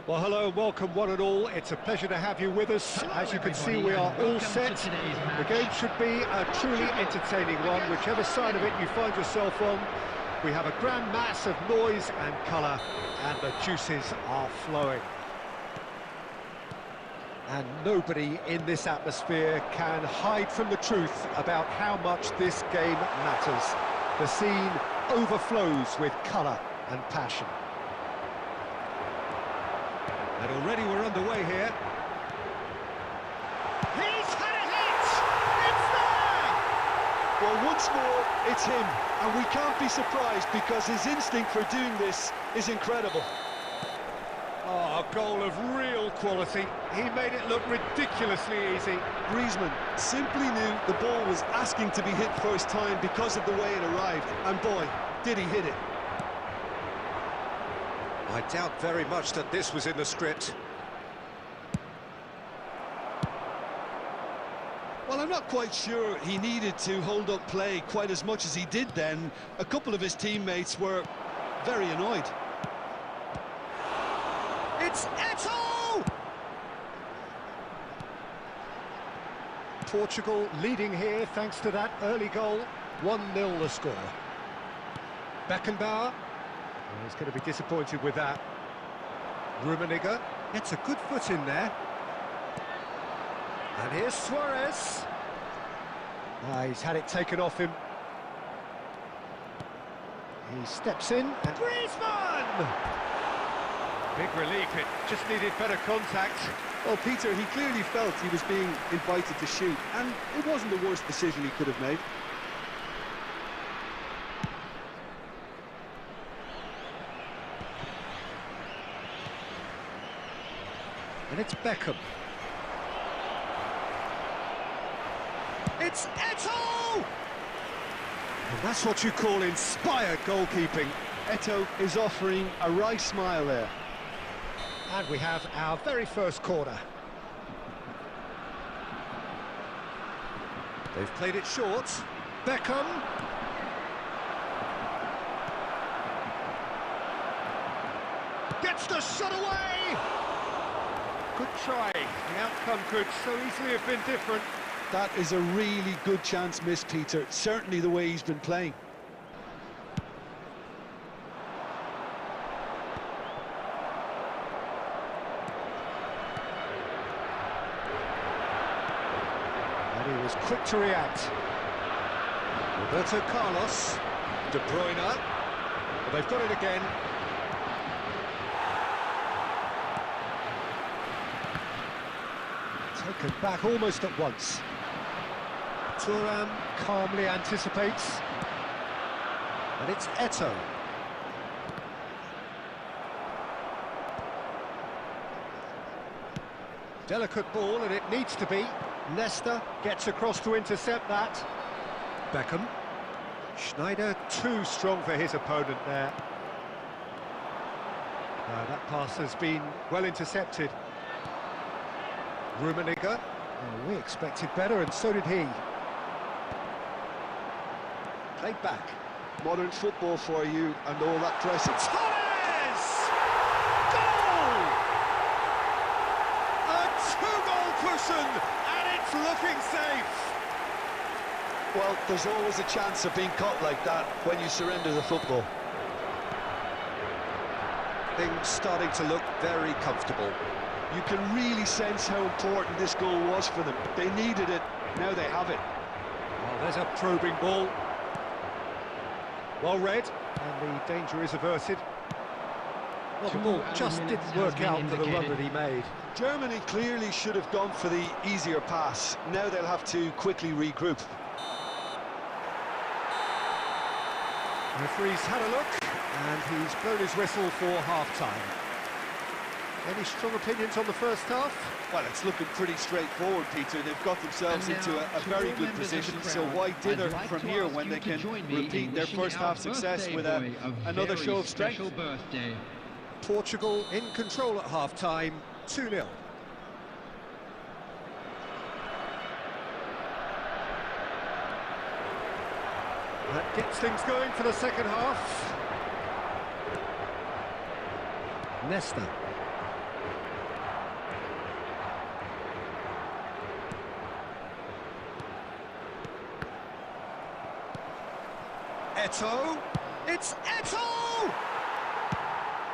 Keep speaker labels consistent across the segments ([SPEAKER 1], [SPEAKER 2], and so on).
[SPEAKER 1] Well, hello and welcome one and all. It's a pleasure to have you with us. As you can see, we are all set. The game should be a truly entertaining one, whichever side of it you find yourself on. We have a grand mass of noise and colour, and the juices are flowing. And nobody in this atmosphere can hide from the truth about how much this game matters. The scene overflows with colour and passion. And already we're underway here. He's had a hit! It's there!
[SPEAKER 2] Well, once more, it's him. And we can't be surprised because his instinct for doing this is incredible.
[SPEAKER 1] Oh, a goal of real quality. He made it look ridiculously easy.
[SPEAKER 2] Griezmann simply knew the ball was asking to be hit first time because of the way it arrived. And boy, did he hit it.
[SPEAKER 1] I doubt very much that this was in the script.
[SPEAKER 2] Well, I'm not quite sure he needed to hold up play quite as much as he did then. A couple of his teammates were very annoyed.
[SPEAKER 1] It's Eto'o! Portugal leading here thanks to that early goal. 1-0 the score. Beckenbauer. Oh, he's going to be disappointed with that. Rummenigge gets a good foot in there. And here's Suarez. He's had it taken off him. He steps in and Griezmann! Big relief, it just needed better contact.
[SPEAKER 2] Well, Peter, he clearly felt he was being invited to shoot, and it wasn't the worst decision he could have made.
[SPEAKER 1] And it's Beckham. It's Eto'o! And that's what you call inspired goalkeeping.
[SPEAKER 2] Eto'o is offering a wry smile there.
[SPEAKER 1] And we have our very first corner. They've played it short. Beckham. Gets the shot away! Good try. The outcome could so easily have been different.
[SPEAKER 2] That is a really good chance missed, Peter. Certainly the way he's been playing.
[SPEAKER 1] And he was quick to react. Roberto Carlos. De Bruyne. Well, they've got it again. Taken back almost at once. Thuram calmly anticipates. And it's Eto'o. Delicate ball, and it needs to be. Nesta gets across to intercept that. Beckham. Schneider too strong for his opponent there. That pass has been well intercepted. Rummenigge. Oh, we expected better, and so did he. Played back.
[SPEAKER 2] Modern football for you and all that dressing.
[SPEAKER 1] Torres! Goal! A two-goal cushion, and it's looking safe.
[SPEAKER 2] Well, there's always a chance of being caught like that when you surrender the football.
[SPEAKER 1] Things starting to look very comfortable.
[SPEAKER 2] You can really sense how important this goal was for them. They needed it, now they have it.
[SPEAKER 1] Well, there's a probing ball. Well read, and the danger is averted. Well, the ball just didn't work out for the run that he made.
[SPEAKER 2] Germany clearly should have gone for the easier pass. Now they'll have to quickly regroup.
[SPEAKER 1] The referee's had a look, and he's blown his whistle for half-time. Any strong opinions on the first half?
[SPEAKER 2] Well, it's looking pretty straightforward, Peter. They've got themselves into a very good position, so why dither from here when they can repeat their first half success with another show of strength?
[SPEAKER 1] Portugal in control at half-time, 2-0. That gets things going for the second half. Nesta. Eto'o. It's Eto'o!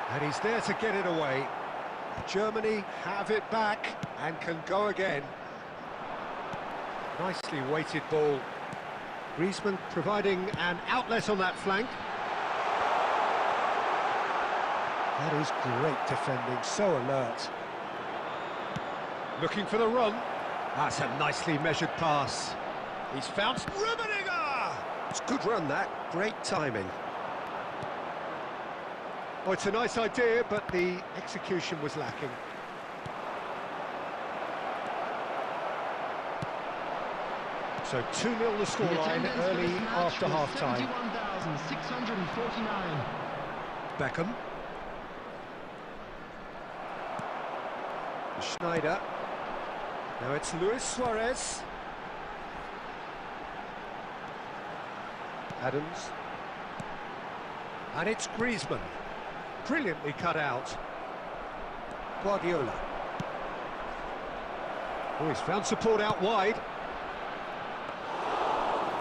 [SPEAKER 1] And he's there to get it away. Germany have it back and can go again. Nicely weighted ball. Griezmann providing an outlet on that flank. That is great defending, so alert. Looking for the run. That's a nicely measured pass. He's found Rummenigge! It's a good run, that. Great timing. Oh, it's a nice idea, but the execution was lacking. So 2-0 the scoreline early after half-time.
[SPEAKER 3] 71,649.
[SPEAKER 1] Beckham. Schneider. Now it's Luis Suarez. Adams. And it's Griezmann. Brilliantly cut out. Guardiola. Oh, he's found support out wide.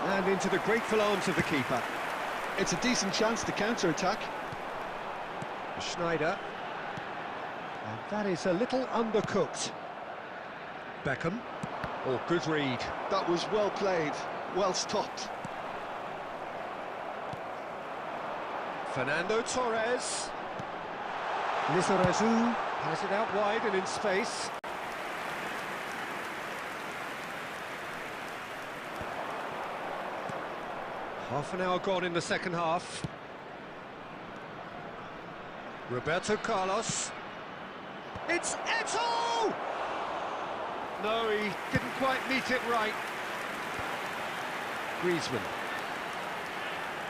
[SPEAKER 1] And into the grateful arms of the keeper.
[SPEAKER 2] It's a decent chance to counter-attack.
[SPEAKER 1] Schneider. And that is a little undercooked. Beckham. Oh, good read.
[SPEAKER 2] That was well played, well stopped.
[SPEAKER 1] Fernando Torres. Lizarazu has it out wide and in space. Half an hour gone in the second half. Roberto Carlos. It's Eto'o! No, he didn't quite meet it right. Griezmann.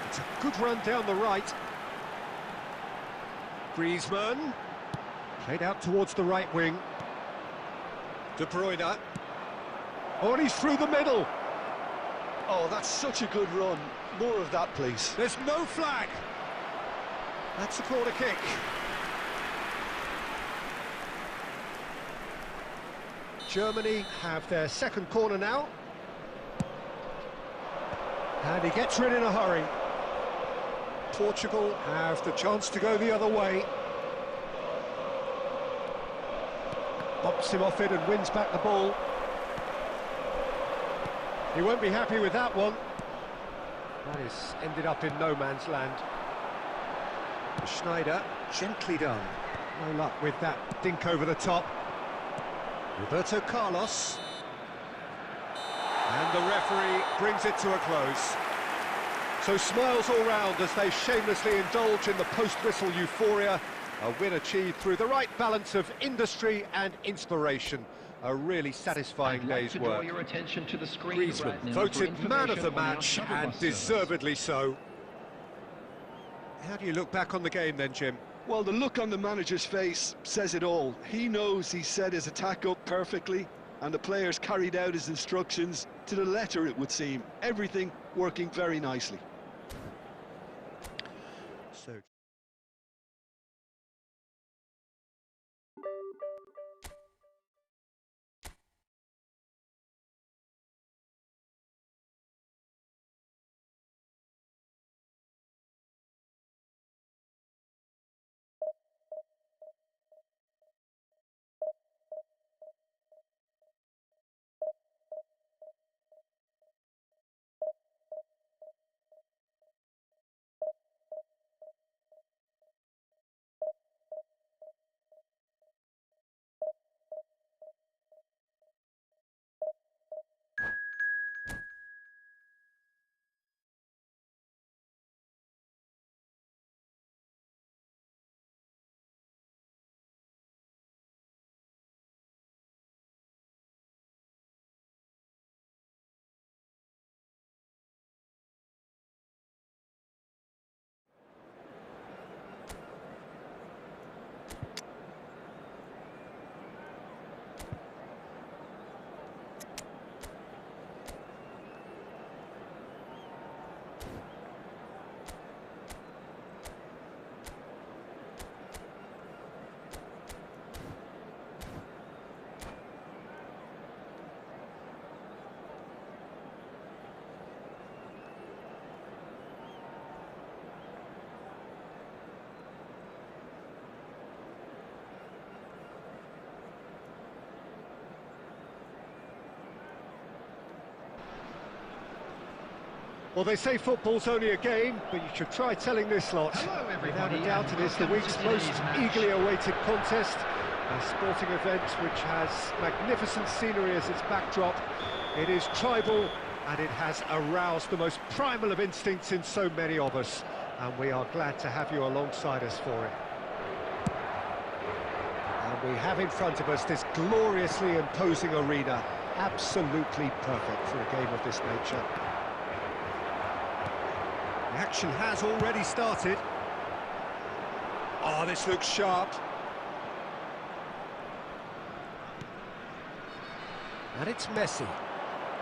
[SPEAKER 1] It's a good run down the right. Griezmann. Played out towards the right wing. De Bruyne. Oh, and he's through the middle.
[SPEAKER 2] Oh, that's such a good run. More of that, please.
[SPEAKER 1] There's no flag. That's a corner kick. Germany have their second corner now. And he gets rid in a hurry. Portugal have the chance to go the other way. Bumps him off it and wins back the ball. He won't be happy with that one. That is ended up in no man's land. Schneider, gently done. No luck with that dink over the top. Roberto Carlos. And the referee brings it to a close. So smiles all round as they shamelessly indulge in the post-whistle euphoria. A win achieved through the right balance of industry and inspiration. A really satisfying day's work.
[SPEAKER 3] Your attention to the screen
[SPEAKER 1] Griezmann
[SPEAKER 3] right now
[SPEAKER 1] voted
[SPEAKER 3] for
[SPEAKER 1] man of the
[SPEAKER 3] information on our
[SPEAKER 1] match,
[SPEAKER 3] shuttle
[SPEAKER 1] and
[SPEAKER 3] bus service.
[SPEAKER 1] deservedly so. How do you look back on the game then, Jim?
[SPEAKER 2] Well, the look on the manager's face says it all. He knows he set his attack up perfectly, and the players carried out his instructions to the letter, it would seem. Everything working very nicely.
[SPEAKER 1] So Well, they say football's only a game, but you should try telling this lot.
[SPEAKER 3] Hello, everybody.
[SPEAKER 1] Without a doubt, it is the week's most eagerly awaited contest. A sporting event which has magnificent scenery as its backdrop. It is tribal, and it has aroused the most primal of instincts in so many of us. And we are glad to have you alongside us for it. And we have in front of us this gloriously imposing arena. Absolutely perfect for a game of this nature. The action has already started. Oh, this looks sharp. And it's Messi.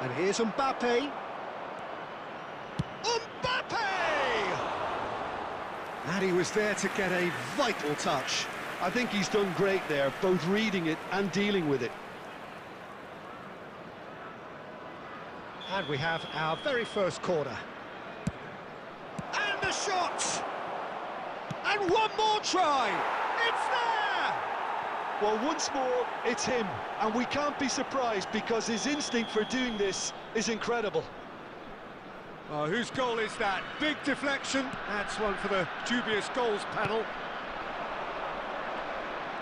[SPEAKER 1] And here's Mbappe. Mbappe! And he was there to get a vital touch.
[SPEAKER 2] I think he's done great there, both reading it and dealing with it.
[SPEAKER 1] And we have our very first corner. And the shot! And one more try! It's there!
[SPEAKER 2] Well, once more, it's him. And we can't be surprised because his instinct for doing this is incredible.
[SPEAKER 1] Oh, whose goal is that? Big deflection. That's one for the dubious goals panel.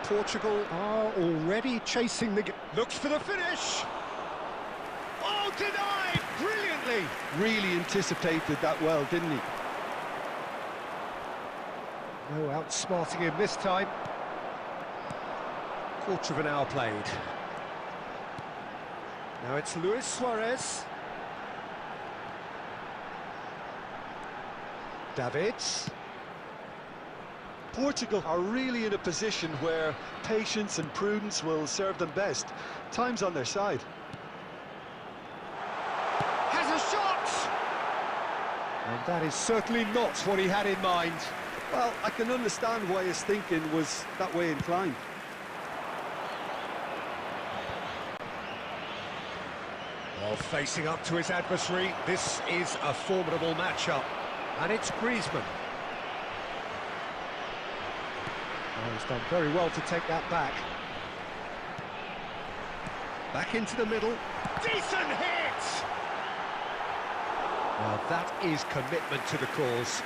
[SPEAKER 1] Portugal are already chasing the... Looks for the finish! Oh, denied! Brilliantly!
[SPEAKER 2] Really anticipated that well, didn't he?
[SPEAKER 1] No outsmarting him this time. Quarter of an hour played. Now it's Luis Suarez. Davids.
[SPEAKER 2] Portugal are really in a position where patience and prudence will serve them best. Time's on their side.
[SPEAKER 1] Has a shot! And that is certainly not what he had in mind.
[SPEAKER 2] Well, I can understand why his thinking was that way inclined.
[SPEAKER 1] Well, facing up to his adversary, this is a formidable matchup. And it's Griezmann. Oh, he's done very well to take that back. Back into the middle. Decent hit! Well, that is commitment to the cause.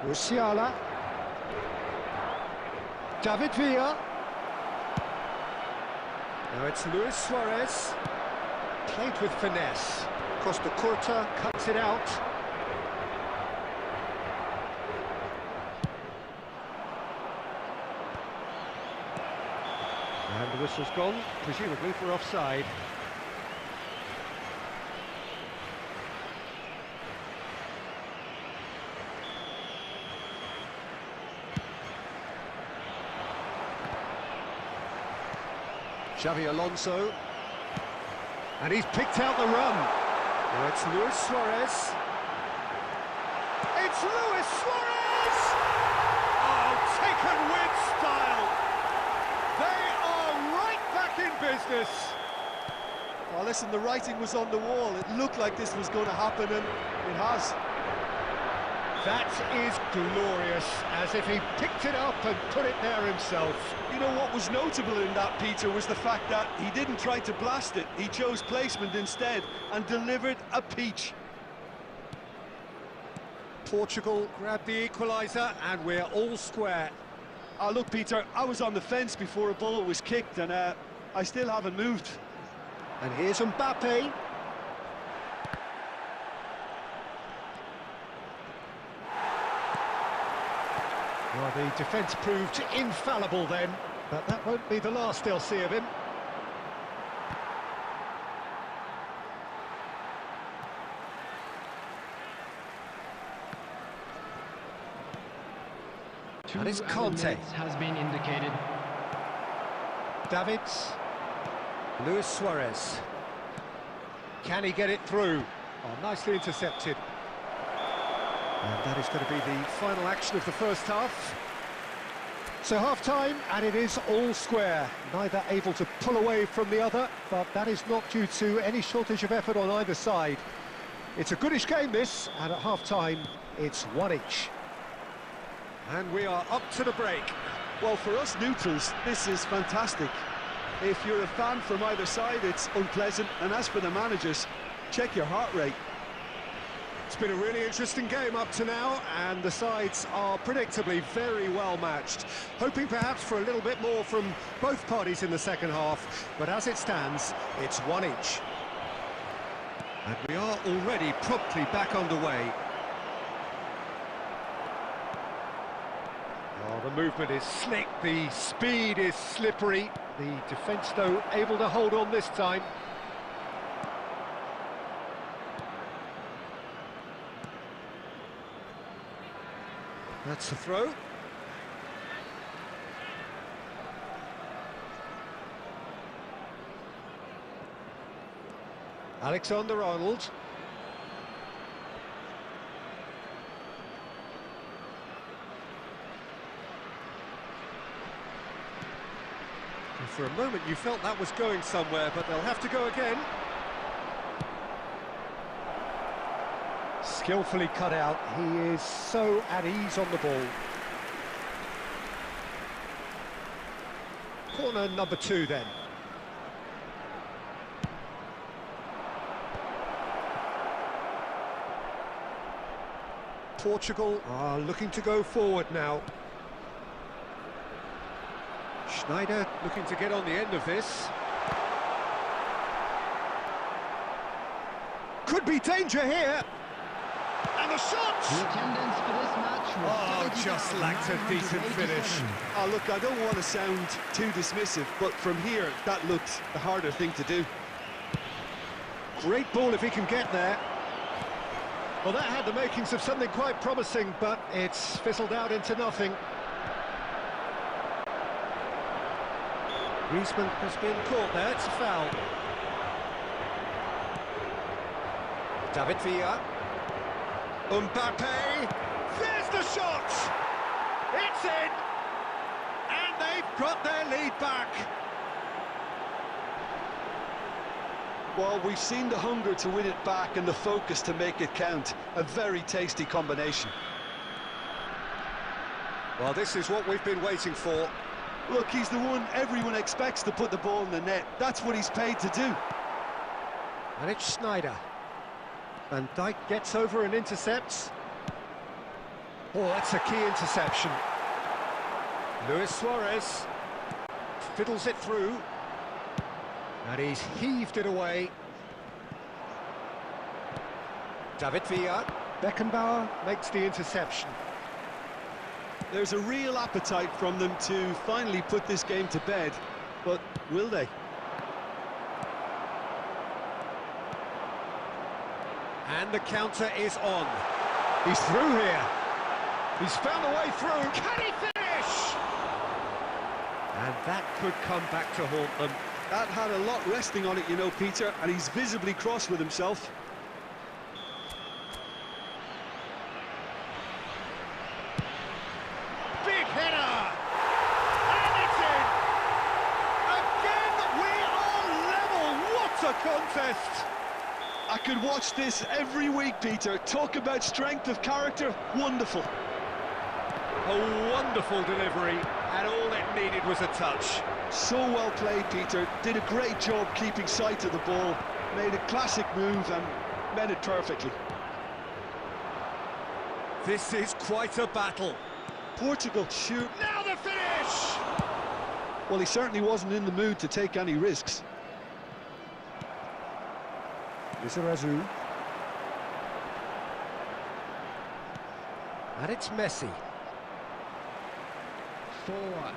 [SPEAKER 1] Musiala. David Villa. Now it's Luis Suarez. Played with finesse. Costa Curta cuts it out. And the whistle's gone, presumably for offside. Xavi Alonso, and he's picked out the run. Now it's Luis Suarez. It's Luis Suarez! Oh, taken with style. They are right back in business.
[SPEAKER 2] Oh, listen, the writing was on the wall. It looked like this was going to happen, and it has.
[SPEAKER 1] That is glorious, as if he picked it up and put it there himself.
[SPEAKER 2] You know what was notable in that, Peter, was the fact that he didn't try to blast it. He chose placement instead and delivered a peach.
[SPEAKER 1] Portugal grabbed the equaliser, and we're all square.
[SPEAKER 2] Look, Peter, I was on the fence before a ball was kicked, and I still haven't moved.
[SPEAKER 1] And here's Mbappe. Well, the defence proved infallible then, but that won't be the last they'll see of him. And it's Conte.
[SPEAKER 3] Has been indicated.
[SPEAKER 1] Davids. Luis Suarez. Can he get it through? Oh, nicely intercepted. And that is going to be the final action of the first half. So half-time, and it is all square. Neither able to pull away from the other, but that is not due to any shortage of effort on either side. It's a goodish game, this, and at half-time, it's one each. And we are up to the break.
[SPEAKER 2] Well, for us neutrals, this is fantastic. If you're a fan from either side, it's unpleasant. And as for the managers, check your heart rate.
[SPEAKER 1] It's been a really interesting game up to now, and the sides are predictably very well matched. Hoping perhaps for a little bit more from both parties in the second half, but as it stands, it's one each. And we are already promptly back underway. Oh, the movement is slick, the speed is slippery. The defence, though, able to hold on this time. That's the throw. Alexander-Arnold. For a moment you felt that was going somewhere, but they'll have to go again. Skillfully cut out. He is so at ease on the ball. Corner number 2 then. Portugal are looking to go forward now. Schneider looking to get on the end of this. Could be danger here. And the shot!
[SPEAKER 3] The attendance for this match was
[SPEAKER 1] just lacked a decent finish.
[SPEAKER 2] Oh, look, I don't want to sound too dismissive, but from here, that looked the harder thing to do.
[SPEAKER 1] Great ball if he can get there. Well, that had the makings of something quite promising, but it's fizzled out into nothing. Griezmann has been caught there, it's a foul. David Villa. Mbappe, there's the shot! It's in! And they've got their lead back.
[SPEAKER 2] Well, we've seen the hunger to win it back and the focus to make it count. A very tasty combination.
[SPEAKER 1] Well, this is what we've been waiting for.
[SPEAKER 2] Look, he's the one everyone expects to put the ball in the net. That's what he's paid to do.
[SPEAKER 1] And it's Schneider. Van Dijk gets over and intercepts. Oh, that's a key interception. Luis Suarez fiddles it through. And he's heaved it away. David Villa. Beckenbauer makes the interception.
[SPEAKER 2] There's a real appetite from them to finally put this game to bed, but will they?
[SPEAKER 1] And the counter is on. He's through here. He's found a way through. Can he finish? And that could come back to haunt them.
[SPEAKER 2] That had a lot resting on it, you know, Peter, and he's visibly cross with himself.
[SPEAKER 1] Big header! And it's in! Again, we are level! What a contest!
[SPEAKER 2] I could watch this every week, Peter. Talk about strength of character. Wonderful.
[SPEAKER 1] A wonderful delivery, and all it needed was a touch.
[SPEAKER 2] So well played, Peter. Did a great job keeping sight of the ball. Made a classic move and met it perfectly.
[SPEAKER 1] This is quite a battle.
[SPEAKER 2] Portugal shoot.
[SPEAKER 1] Now the finish!
[SPEAKER 2] Well, he certainly wasn't in the mood to take any risks.
[SPEAKER 1] Lizarazu. And it's Messi.
[SPEAKER 3] 4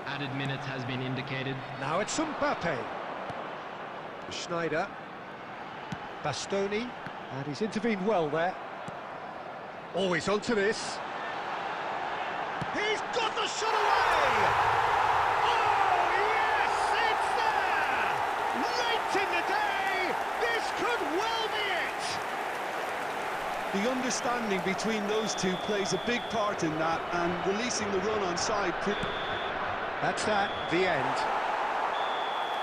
[SPEAKER 3] added minutes has been indicated.
[SPEAKER 1] Now it's Mbappe. Schneider. Bastoni. And he's intervened well there. Always onto this. He's got the shot away! Oh, yes, it's there! Late in the day, this could well be it!
[SPEAKER 2] The understanding between those two plays a big part in that, and releasing the run on side.
[SPEAKER 1] That's that, the end.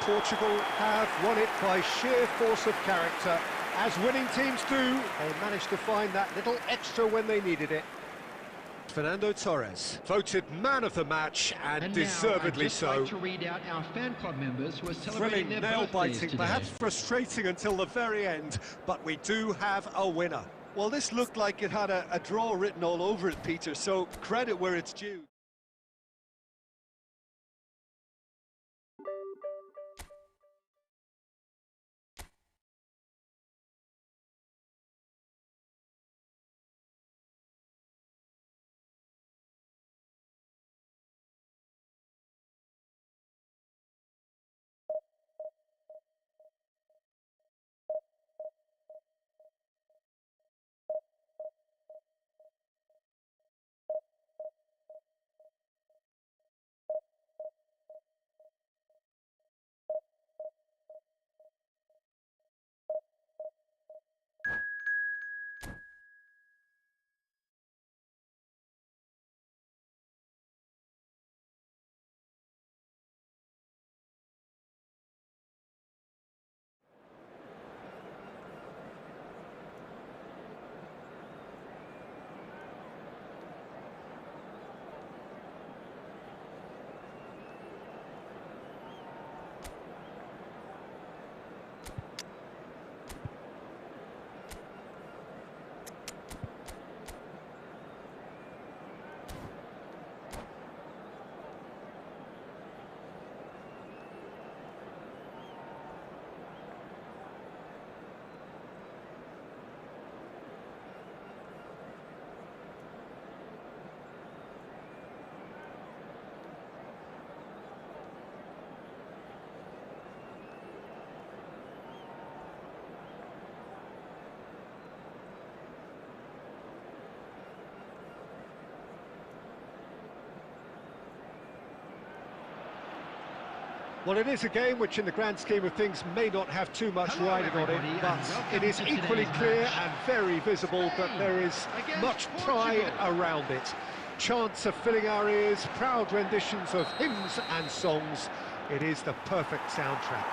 [SPEAKER 1] Portugal have won it by sheer force of character. As winning teams do, they managed to find that little extra when they needed it. Fernando Torres, voted man of the match and
[SPEAKER 3] And
[SPEAKER 1] deservedly
[SPEAKER 3] now I'd just
[SPEAKER 1] so.
[SPEAKER 3] like to read out our fan club members who are celebrating
[SPEAKER 1] Thrilling,
[SPEAKER 3] their birthdays
[SPEAKER 1] nail-biting,
[SPEAKER 3] today.
[SPEAKER 1] perhaps frustrating until the very end, but we do have a winner.
[SPEAKER 2] Well, this looked like it had a draw written all over it, Peter, so credit where it's due.
[SPEAKER 1] Well, it is a game which, in the grand scheme of things, may not have too much
[SPEAKER 3] Hello,
[SPEAKER 1] riding on it,
[SPEAKER 3] everybody,
[SPEAKER 1] but
[SPEAKER 3] and welcome
[SPEAKER 1] it is
[SPEAKER 3] to
[SPEAKER 1] equally
[SPEAKER 3] today's
[SPEAKER 1] clear
[SPEAKER 3] match.
[SPEAKER 1] and very visible that there is
[SPEAKER 3] Against
[SPEAKER 1] much pride
[SPEAKER 3] Portugal.
[SPEAKER 1] around it. Chants are filling our ears, proud renditions of hymns and songs. It is the perfect soundtrack.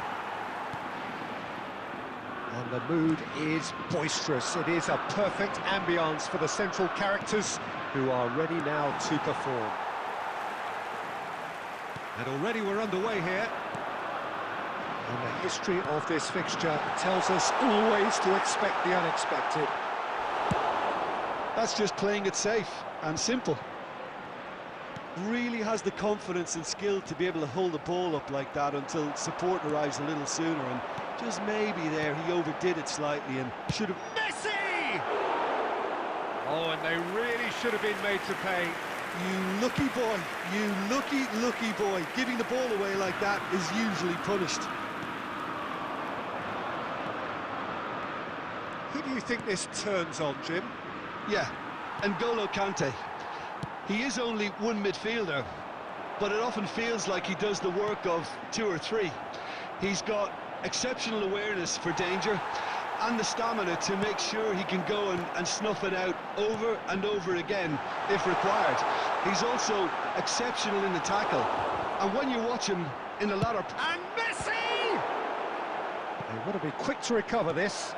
[SPEAKER 1] And the mood is boisterous. It is a perfect ambience for the central characters who are ready now to perform. And already we're underway here. And the history of this fixture tells us always to expect the unexpected.
[SPEAKER 2] That's just playing it safe and simple. Really has the confidence and skill to be able to hold the ball up like that until support arrives a little sooner, and just maybe there he overdid it slightly and should have...
[SPEAKER 1] Messi! Oh, and they really should have been made to pay.
[SPEAKER 2] You lucky boy, you lucky boy. Giving the ball away like that is usually punished.
[SPEAKER 1] Who do you think this turns on, Jim?
[SPEAKER 2] Yeah, N'Golo Kante. He is only one midfielder, but it often feels like he does the work of two or three. He's got exceptional awareness for danger and the stamina to make sure he can go and snuff it out over and over again if required. He's also exceptional in the tackle, and when you watch him in the latter...
[SPEAKER 1] And Messi! They want to be quick to recover this.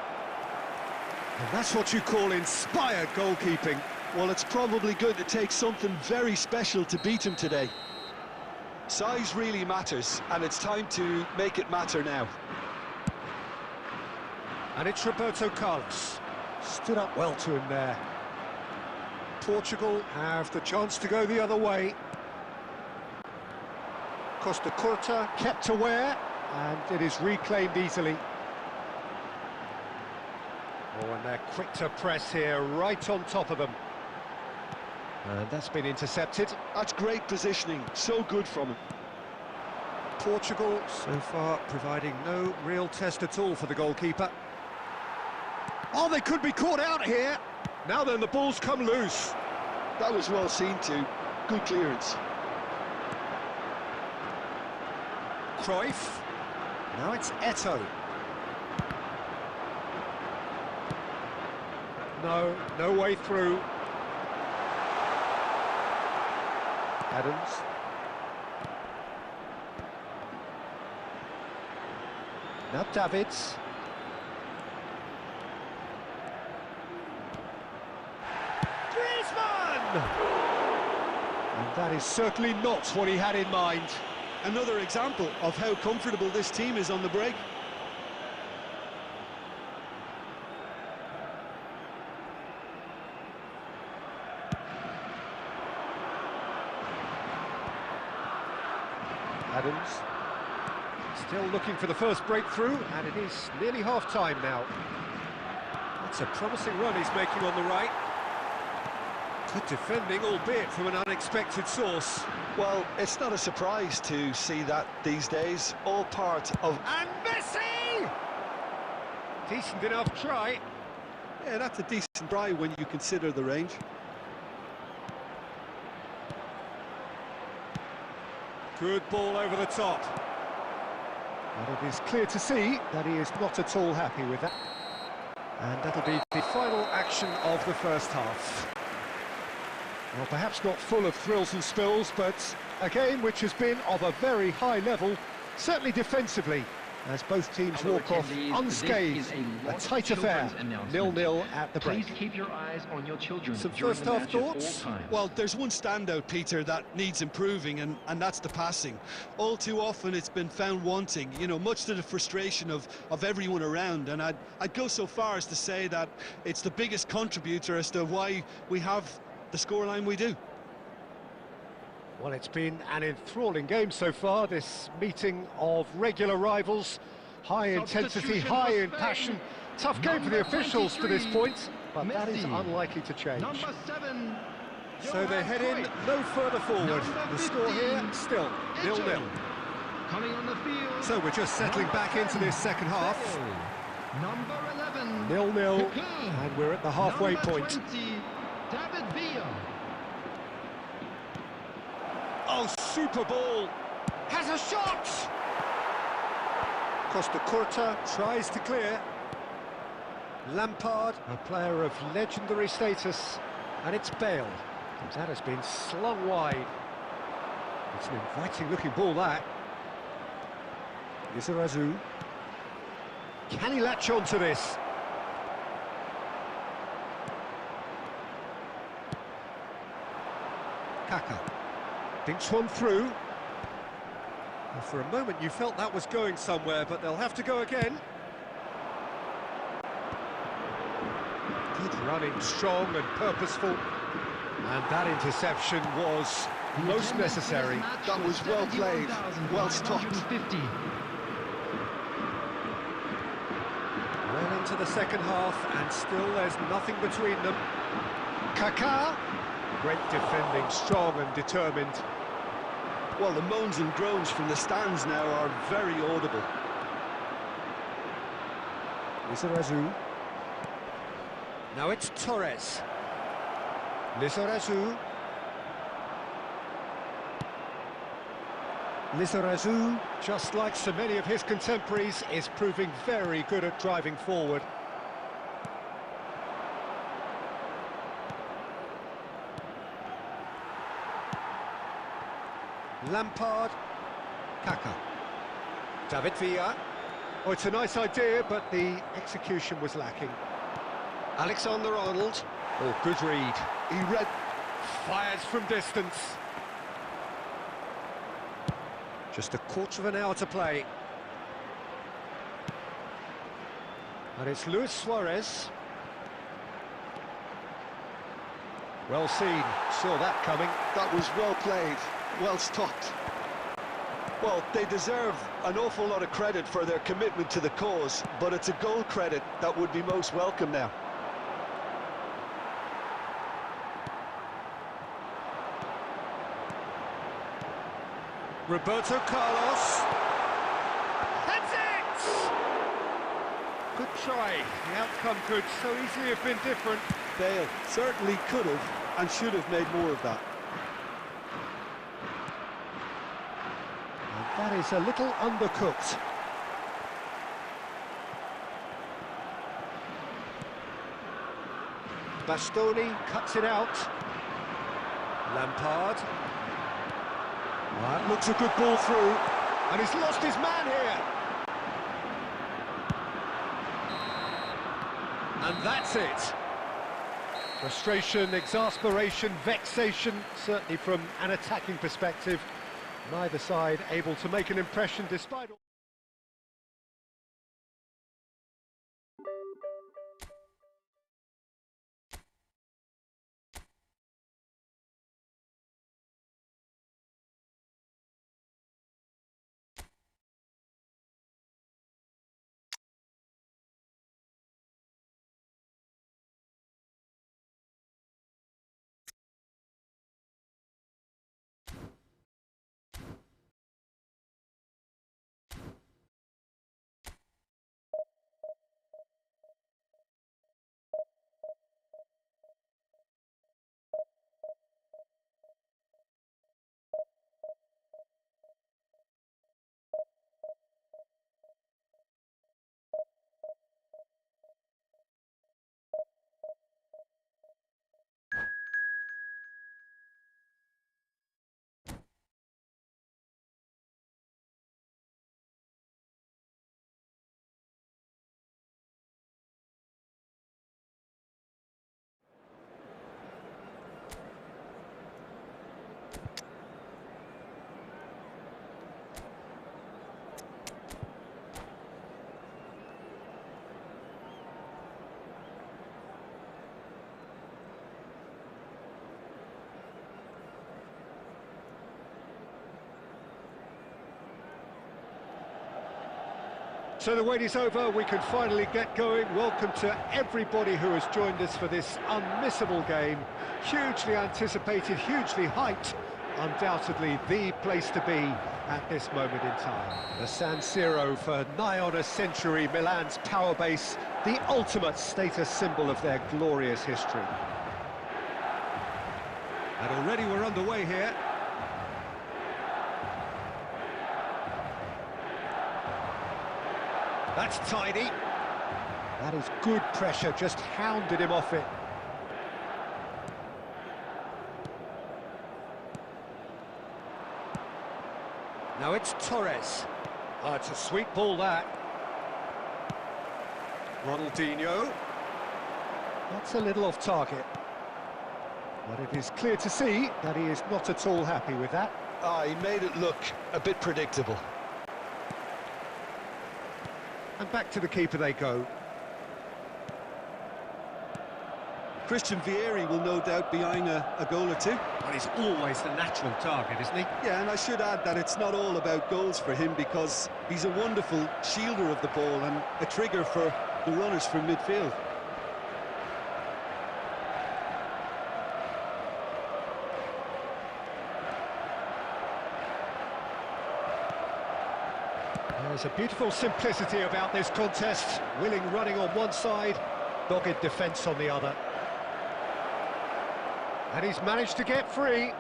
[SPEAKER 1] And that's what you call inspired goalkeeping.
[SPEAKER 2] Well, it's probably going to take something very special to beat him today. Size really matters, and it's time to make it matter now.
[SPEAKER 1] And it's Roberto Carlos. Stood up well to him there. Portugal have the chance to go the other way. Costa Curta kept aware, and it is reclaimed easily. Oh, and they're quick to press here, right on top of them. And that's been intercepted.
[SPEAKER 2] That's great positioning, so good from him.
[SPEAKER 1] Portugal, so far, providing no real test at all for the goalkeeper. Oh, they could be caught out here. Now then, the ball's come loose.
[SPEAKER 2] That was well seen too. Good clearance.
[SPEAKER 1] Cruyff. Now it's Eto'o. No way through. Adams. Now Davids. Griezmann! That is certainly not what he had in mind.
[SPEAKER 2] Another example of how comfortable this team is on the break.
[SPEAKER 1] Adams still looking for the first breakthrough, and it is nearly half-time now. That's a promising run he's making on the right. Good defending, albeit from an unexpected source.
[SPEAKER 2] Well, it's not a surprise to see that these days, all part of...
[SPEAKER 1] And Messi! Decent enough try.
[SPEAKER 2] Yeah, that's a decent try when you consider the range.
[SPEAKER 1] Good ball over the top. And it is clear to see that he is not at all happy with that. And that'll be the final action of the first half. Well, perhaps not full of thrills and spills, but a game which has been of a very high level, certainly defensively, as both teams walk off unscathed. A tight affair, 0-0 at the break.
[SPEAKER 3] Please keep your eyes on your children.
[SPEAKER 1] Some
[SPEAKER 3] during
[SPEAKER 1] first
[SPEAKER 3] the
[SPEAKER 1] half
[SPEAKER 3] match at all
[SPEAKER 1] thoughts?
[SPEAKER 3] times.
[SPEAKER 2] Well, there's one standout, Peter, that needs improving, and that's the passing. All too often it's been found wanting, you know, much to the frustration of everyone around, and I'd go so far as to say that it's the biggest contributor as to why we have the scoreline we do.
[SPEAKER 1] Well, it's been an enthralling game so far, this meeting of regular rivals. High intensity, high in passion. Tough game for the officials to this point, but that is unlikely to change.
[SPEAKER 3] Number 7.
[SPEAKER 1] So they head in no further forward. The score here, still 0-0.
[SPEAKER 3] Coming on the field.
[SPEAKER 1] So we're just settling back into this second half.
[SPEAKER 3] Number 11.
[SPEAKER 1] 0-0, and we're at the halfway point.
[SPEAKER 3] 20, David Villa.
[SPEAKER 1] Oh, super ball! Has a shot! Costa Curta tries to clear. Lampard, a player of legendary status, and it's Bale. That has been slung wide. It's an inviting-looking ball, that. Lizarazu. Can he latch on to this? Kaka. Dinks one through. Well, for a moment you felt that was going somewhere, but they'll have to go again. Good running, strong and purposeful. And that interception was most necessary.
[SPEAKER 2] That was well played, well stopped.
[SPEAKER 1] Well into the second half, and still there's nothing between them. Kaká. Great defending, strong and determined.
[SPEAKER 2] Well, the moans and groans from the stands now are very audible.
[SPEAKER 1] Lizarazu. Now it's Torres. Lizarazu. Lizarazu, just like so many of his contemporaries, is proving very good at driving forward. Lampard, Kaka, David Villa. Oh, it's a nice idea, but the execution was lacking. Alexander-Arnold. Oh, good read. He read. Fires from distance. Just a quarter of an hour to play. And it's Luis Suarez. Well seen, saw that coming.
[SPEAKER 2] That was well played, well stopped. Well, they deserve an awful lot of credit for their commitment to the cause, but it's a goal credit that would be most welcome now.
[SPEAKER 1] Roberto Carlos. That's it! Good try. The outcome could so easily have been different.
[SPEAKER 2] Bale certainly could have and should have made more of that.
[SPEAKER 1] And that is a little undercooked. Bastoni cuts it out. Lampard. That looks a good ball through, and he's lost his man here. And that's it. Frustration, exasperation, vexation, certainly from an attacking perspective. Neither side able to make an impression despite all... So the wait is over, we can finally get going. Welcome to everybody who has joined us for this unmissable game. Hugely anticipated, hugely hyped. Undoubtedly the place to be at this moment in time. The San Siro for nigh on a century, Milan's power base, the ultimate status symbol of their glorious history. And already we're underway here. That's tidy. That is good pressure, just hounded him off it. Now it's Torres. Oh, it's a sweet ball, that. Ronaldinho. That's a little off target. But it is clear to see that he is not at all happy with that.
[SPEAKER 2] He made it look a bit predictable.
[SPEAKER 1] And back to the keeper they go.
[SPEAKER 2] Christian Vieri will no doubt be eyeing a goal or two.
[SPEAKER 1] Well, he's always the natural target, isn't he?
[SPEAKER 2] Yeah, and I should add that it's not all about goals for him, because he's a wonderful shielder of the ball and a trigger for the runners from midfield.
[SPEAKER 1] There's a beautiful simplicity about this contest. Willing running on one side, dogged defence on the other. And he's managed to get free.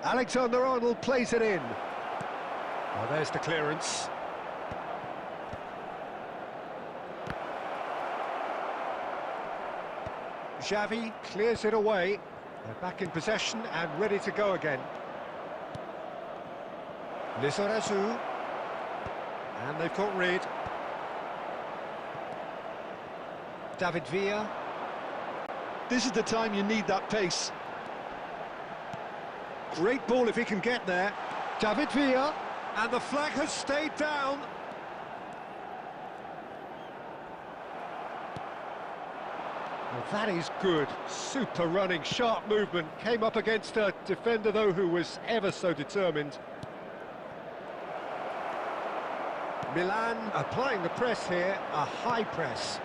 [SPEAKER 1] Alexander-Arnold plays it in. Well, there's the clearance. Xavi clears it away. They're back in possession and ready to go again. Lizarazu. And they've caught Reed. David Villa.
[SPEAKER 2] This is the time you need that pace.
[SPEAKER 1] Great ball if he can get there. David Villa. And the flag has stayed down. Well, that is good. Super running, sharp movement. Came up against a defender, though, who was ever so determined. Milan applying the press here, a high press.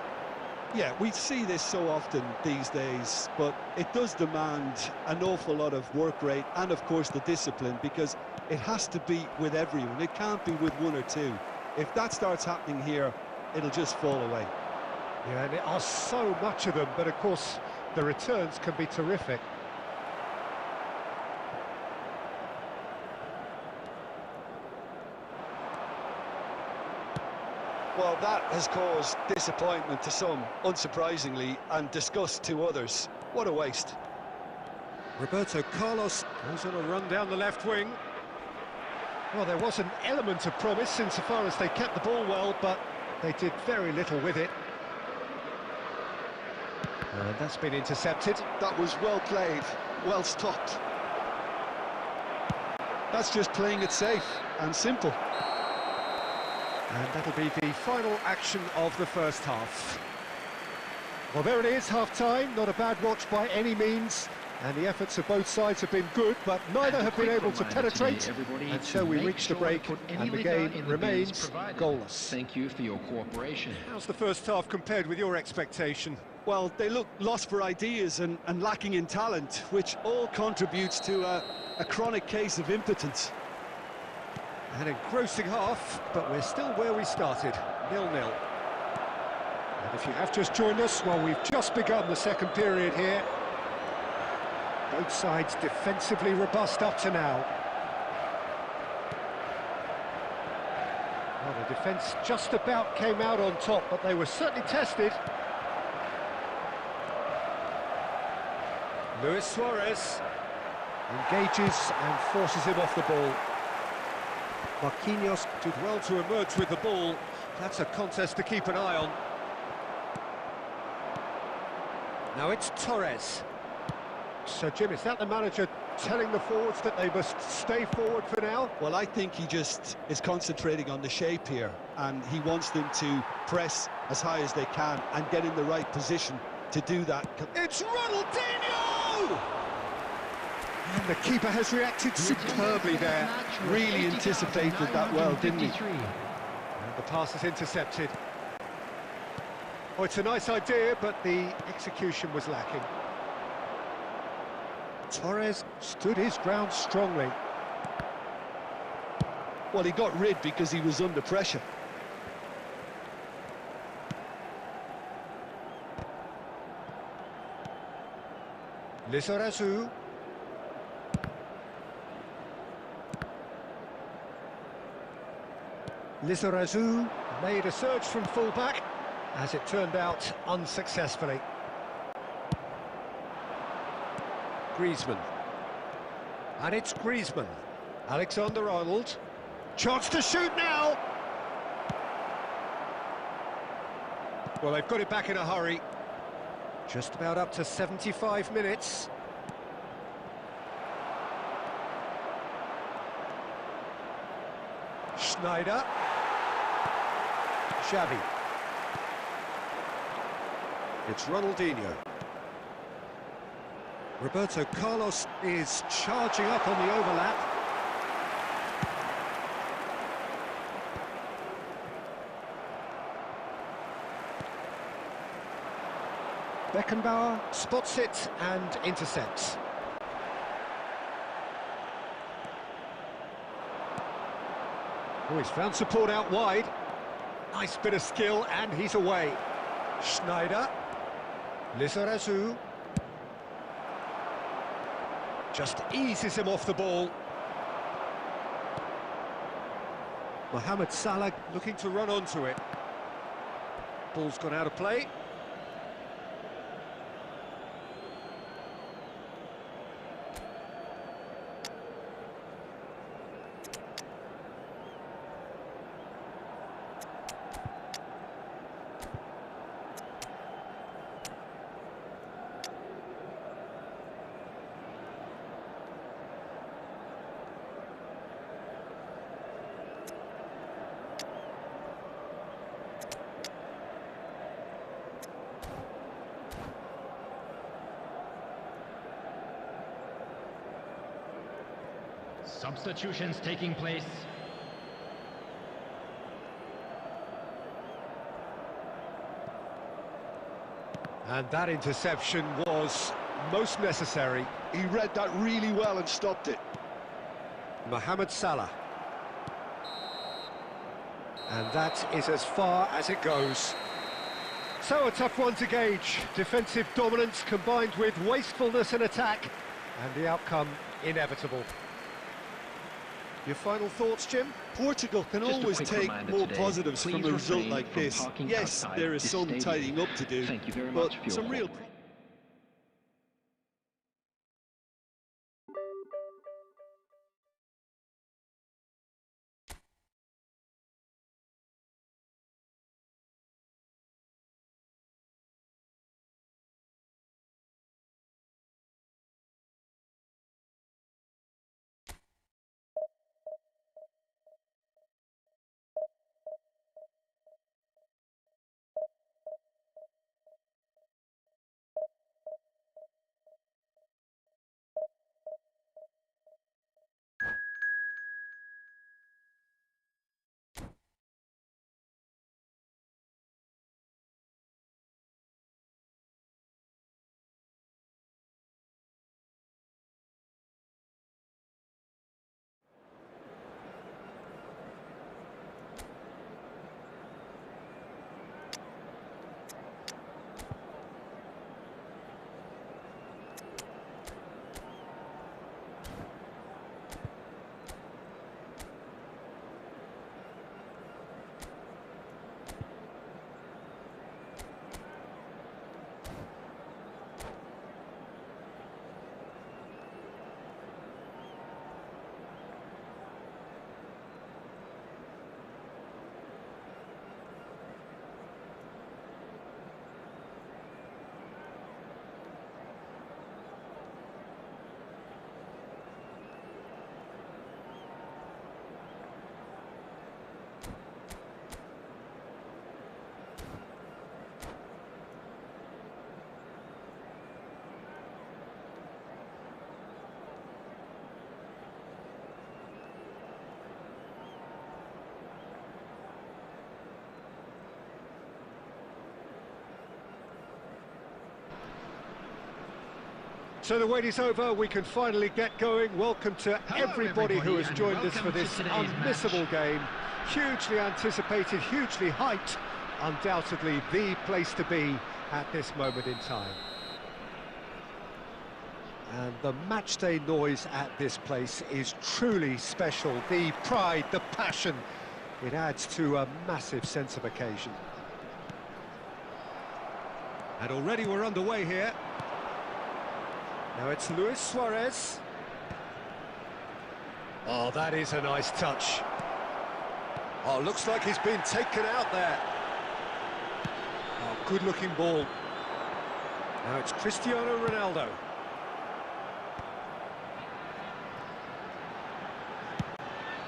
[SPEAKER 2] Yeah, we see this so often these days, but it does demand an awful lot of work rate and, of course, the discipline, because it has to be with everyone. It can't be with one or two. If that starts happening here, it'll just fall away.
[SPEAKER 1] Yeah, and there are so much of them, but, of course, the returns can be terrific.
[SPEAKER 2] Well, that has caused disappointment to some, unsurprisingly, and disgust to others. What a waste.
[SPEAKER 1] Roberto Carlos goes on a run down the left wing. Well, there was an element of promise insofar as they kept the ball well, but they did very little with it. And that's been intercepted.
[SPEAKER 2] That was well played, well stopped. That's just playing it safe and simple.
[SPEAKER 1] And that'll be the final action of the first half. Well, there it is, half-time. Not a bad watch by any means. And the efforts of both sides have been good, but neither have been able to penetrate. And so we reach the break, and the game remains goalless.
[SPEAKER 3] Thank you for your cooperation.
[SPEAKER 1] How's the first half compared with your expectation?
[SPEAKER 2] Well, they look lost for ideas and lacking in talent, which all contributes to a chronic case of impotence.
[SPEAKER 1] An engrossing half, but we're still where we started, 0-0. And if you have just joined us, well, we've just begun the second period here. Both sides defensively robust up to now. Well, the defence just about came out on top, but they were certainly tested. Luis Suarez engages and forces him off the ball. Marquinhos did well to emerge with the ball. That's a contest to keep an eye on. Now it's Torres. So, Jim, is that the manager telling the forwards that they must stay forward for now?
[SPEAKER 2] Well, I think he just is concentrating on the shape here, and he wants them to press as high as they can and get in the right position to do that.
[SPEAKER 1] It's Ronaldinho! And the keeper has reacted superbly there.
[SPEAKER 2] Really anticipated that well, didn't he?
[SPEAKER 1] And the pass is intercepted. Oh, it's a nice idea, but the execution was lacking. Torres stood his ground strongly.
[SPEAKER 2] Well, he got rid because he was under pressure.
[SPEAKER 1] Lizarazu. Lizarazu made a surge from fullback, as it turned out unsuccessfully. Griezmann. And it's Griezmann. Alexander-Arnold. Chance to shoot now! Well, they've got it back in a hurry. Just about up to 75 minutes. Schneider. Xavi. It's Ronaldinho. Roberto Carlos is charging up on the overlap. Beckenbauer spots it and intercepts. Oh, he's found support out wide. Nice bit of skill, and he's away. Schneider. Lizarazu. Just eases him off the ball. Mohamed Salah looking to run onto it. Ball's gone out of play.
[SPEAKER 3] Substitutions taking place.
[SPEAKER 1] And that interception was most necessary.
[SPEAKER 2] He read that really well and stopped it.
[SPEAKER 1] Mohamed Salah. And that is as far as it goes. So a tough one to gauge. Defensive dominance combined with wastefulness in attack. And the outcome inevitable. Your final thoughts, Jim?
[SPEAKER 2] Portugal can
[SPEAKER 3] Just a
[SPEAKER 2] always
[SPEAKER 3] quick
[SPEAKER 2] take
[SPEAKER 3] reminder
[SPEAKER 2] more
[SPEAKER 3] today,
[SPEAKER 2] positives from
[SPEAKER 3] please
[SPEAKER 2] a result
[SPEAKER 3] refrain
[SPEAKER 2] like
[SPEAKER 3] from
[SPEAKER 2] this.
[SPEAKER 3] parking
[SPEAKER 2] Yes,
[SPEAKER 3] outside
[SPEAKER 2] there is
[SPEAKER 3] this
[SPEAKER 2] some
[SPEAKER 3] stadium.
[SPEAKER 2] tidying up to do,
[SPEAKER 3] Thank you very
[SPEAKER 2] but
[SPEAKER 3] much for your
[SPEAKER 2] some real...
[SPEAKER 3] cooperation.
[SPEAKER 1] So the wait is over, we can finally get going. Welcome to everybody who has joined us for this unmissable game. Hugely anticipated, hugely hyped, undoubtedly the place to be at this moment in time. And the matchday noise at this place is truly special. The pride, the passion, it adds to a massive sense of occasion. And already we're underway here. Now it's Luis Suarez. Oh, that is a nice touch. Oh, looks like he's been taken out there. Oh, good-looking ball. Now it's Cristiano Ronaldo.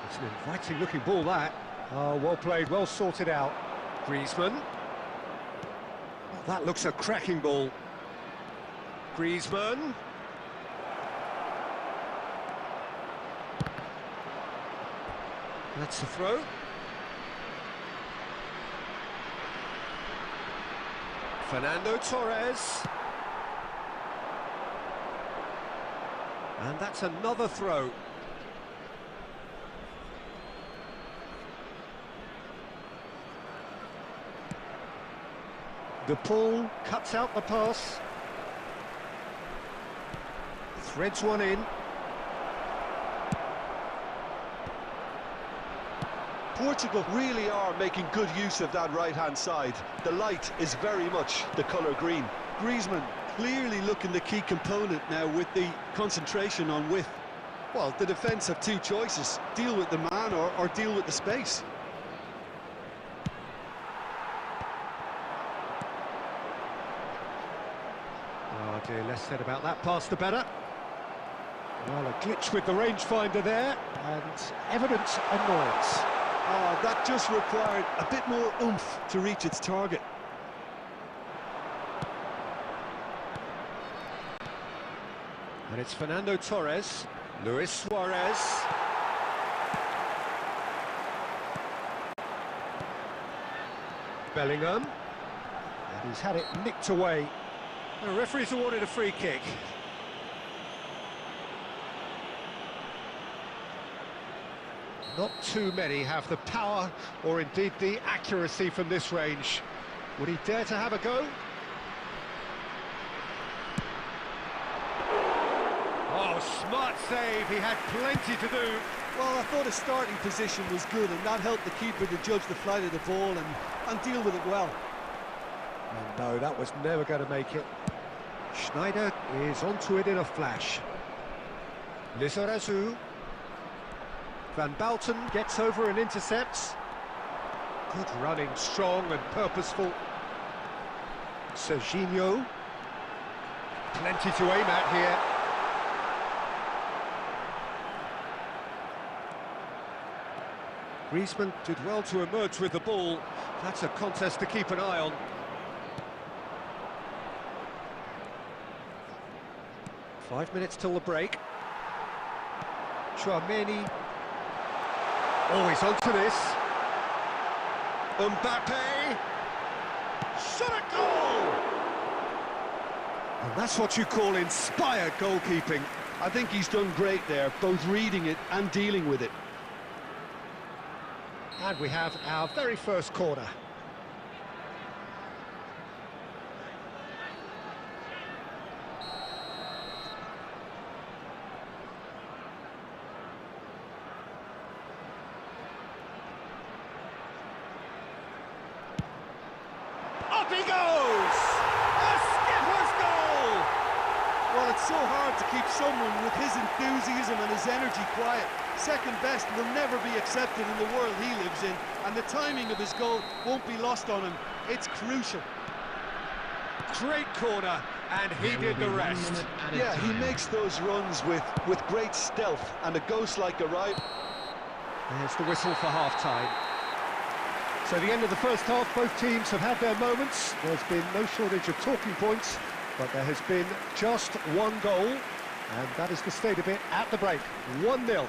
[SPEAKER 1] It's an inviting-looking ball, that. Oh, well played, well sorted out. Griezmann. Oh, that looks a cracking ball. Griezmann. That's the throw. Fernando Torres. And that's another throw. De Paul cuts out the pass. Threads one in.
[SPEAKER 2] Portugal really are making good use of that right-hand side. The light is very much the colour green. Griezmann clearly looking the key component now with the concentration on width. Well, the defence have two choices: deal with the man or deal with the space.
[SPEAKER 1] Oh dear, less said about that pass the better. Well, a glitch with the rangefinder there, and evident annoyance.
[SPEAKER 2] Oh, that just required a bit more oomph to reach its target.
[SPEAKER 1] And it's Fernando Torres, Luis Suarez. Bellingham. And he's had it nicked away. The referee's awarded a free kick. Not too many have the power or indeed the accuracy from this range. Would he dare to have a go? Oh, smart save, he had plenty to do.
[SPEAKER 2] Well, I thought his starting position was good, and that helped the keeper to judge the flight of the ball and deal with it well.
[SPEAKER 1] And no, that was never going to make it. Schneider is onto it in a flash. Lizarazu. Van Bouten gets over and intercepts. Good running, strong and purposeful. Serginho. Plenty to aim at here. Griezmann did well to emerge with the ball. That's a contest to keep an eye on. 5 minutes till the break. Chouameni. Always onto this. Mbappe. Shot at goal! And that's what you call inspired goalkeeping.
[SPEAKER 2] I think he's done great there, both reading it and dealing with it.
[SPEAKER 1] And we have our very first corner. Up he goes! A skipper's goal!
[SPEAKER 2] Well, it's so hard to keep someone with his enthusiasm and his energy quiet. Second best will never be accepted in the world he lives in, and the timing of his goal won't be lost on him. It's crucial.
[SPEAKER 1] Great corner, and he did the rest.
[SPEAKER 2] Yeah, he makes those runs with great stealth and a ghost-like arrival.
[SPEAKER 1] There's the whistle for half-time. So the end of the first half, both teams have had their moments. There's been no shortage of talking points, but there has been just one goal, and that is the state of it at the break. 1-0.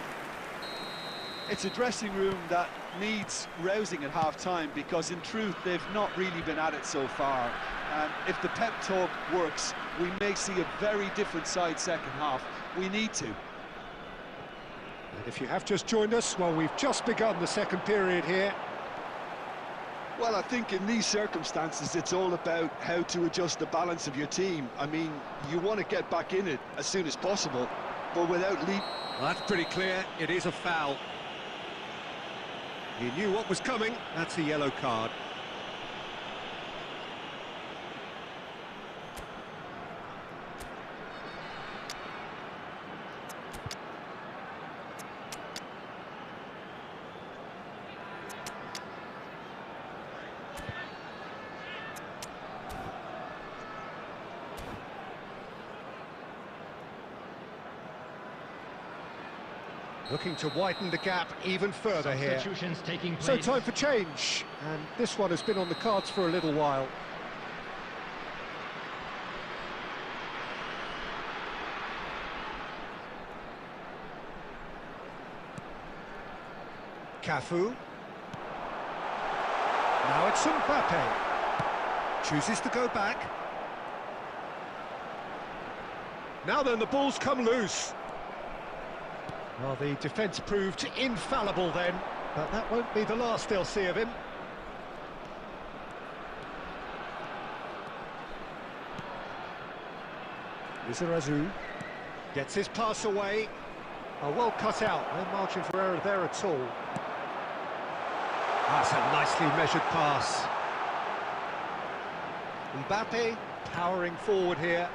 [SPEAKER 2] It's a dressing room that needs rousing at half-time, because in truth they've not really been at it so far. And if the pep talk works, we may see a very different side second half. We need to.
[SPEAKER 1] And if you have just joined us, well, we've just begun the second period here.
[SPEAKER 2] Well, I think in these circumstances it's all about how to adjust the balance of your team. I mean, you want to get back in it as soon as possible, but without leap.
[SPEAKER 1] Well, that's pretty clear. It is a foul. He knew what was coming. That's a yellow card. Looking to widen the gap even further here.
[SPEAKER 3] Substitutions taking place.
[SPEAKER 1] So time for change, and this one has been on the cards for a little while. Cafu. Now it's Mbappe. Chooses to go back. Now then, the ball's come loose. Well, the defence proved infallible then, but that won't be the last they'll see of him. Lizarazu gets his pass away. Oh, well cut out, no margin for error there at all. That's a nicely measured pass. Mbappe powering forward here.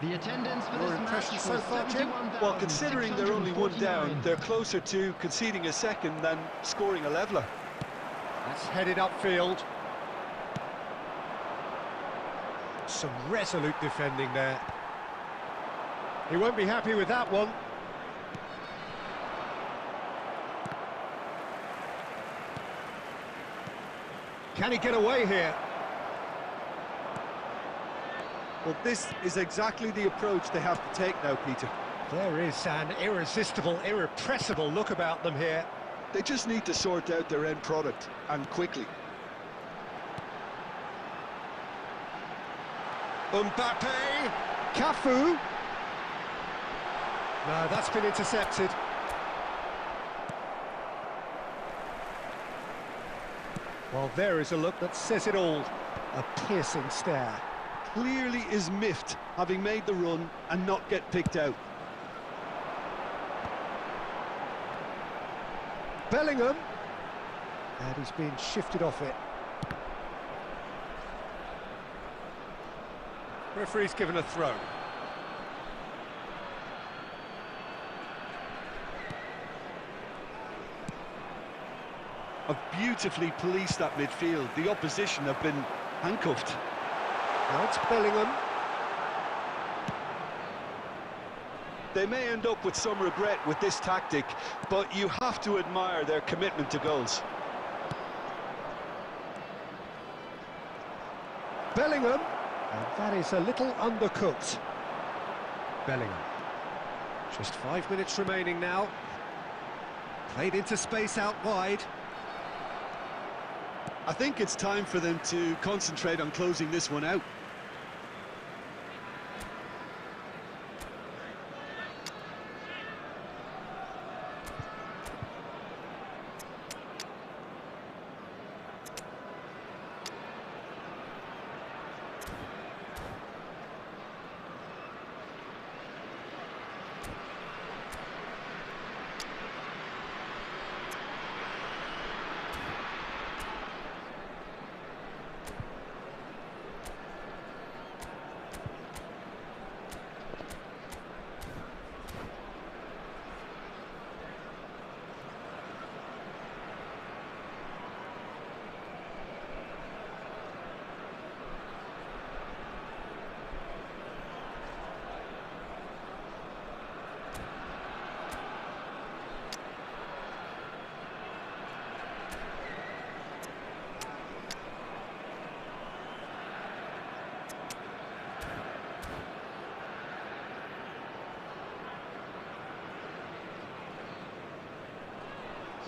[SPEAKER 3] The attendance for
[SPEAKER 1] Your
[SPEAKER 3] this
[SPEAKER 1] impression
[SPEAKER 3] match
[SPEAKER 1] so
[SPEAKER 3] was
[SPEAKER 1] far, Jim?
[SPEAKER 2] Well, considering they're only one down,
[SPEAKER 3] 71,649.
[SPEAKER 2] they're closer to conceding a second than scoring a leveller.
[SPEAKER 1] That's headed upfield. Some resolute defending there. He won't be happy with that one. Can he get away here?
[SPEAKER 2] Well, this is exactly the approach they have to take now, Peter.
[SPEAKER 1] There is an irresistible, irrepressible look about them here.
[SPEAKER 2] They just need to sort out their end product, and quickly.
[SPEAKER 1] Mbappe, Cafu. No, that's been intercepted. Well, there is a look that says it all. A piercing stare.
[SPEAKER 2] Clearly is miffed, having made the run and not get picked out.
[SPEAKER 1] Bellingham. And he's been shifted off it. Referee's given a throw.
[SPEAKER 2] Have beautifully policed that midfield. The opposition have been handcuffed.
[SPEAKER 1] Now it's Bellingham.
[SPEAKER 2] They may end up with some regret with this tactic, but you have to admire their commitment to goals.
[SPEAKER 1] Bellingham. And that is a little undercooked. Bellingham. Just 5 minutes remaining now. Played into space out wide.
[SPEAKER 2] I think it's time for them to concentrate on closing this one out.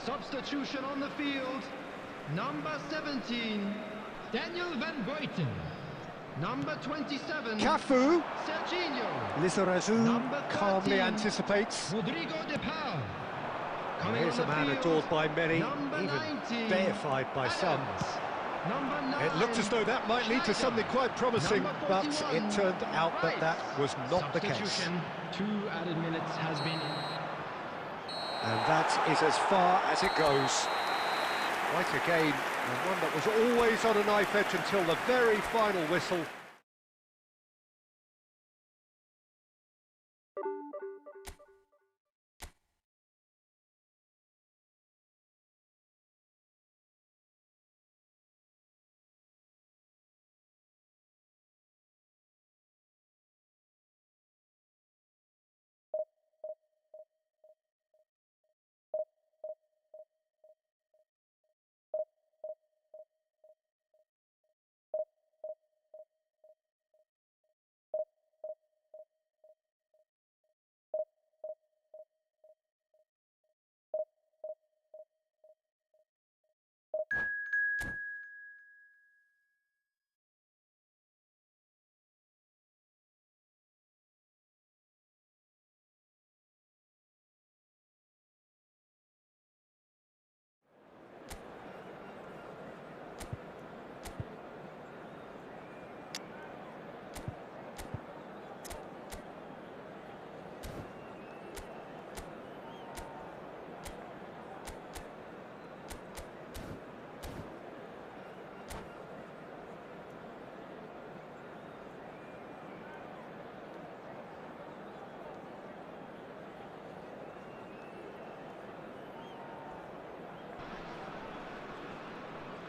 [SPEAKER 3] Substitution on the field. Number 17, Daniel van Buiten. Number 27,
[SPEAKER 1] Cafu.
[SPEAKER 3] Serginho.
[SPEAKER 1] Lizarazu
[SPEAKER 3] Number 13,
[SPEAKER 1] calmly anticipates.
[SPEAKER 3] Rodrigo de Paul. Coming
[SPEAKER 1] Here's
[SPEAKER 3] on
[SPEAKER 1] a
[SPEAKER 3] the
[SPEAKER 1] man
[SPEAKER 3] field,
[SPEAKER 1] adored by many,
[SPEAKER 3] number
[SPEAKER 1] even
[SPEAKER 3] 19,
[SPEAKER 1] deified by some.
[SPEAKER 3] Adams. Number 9,
[SPEAKER 1] It looked as though that might lead to something quite promising,
[SPEAKER 3] Number
[SPEAKER 1] but
[SPEAKER 3] 41,
[SPEAKER 1] it turned out that that was not the case.
[SPEAKER 3] Substitution, 2 added minutes has been.
[SPEAKER 1] And that is as far as it goes. Quite a game, and one that was always on a knife edge until the very final whistle.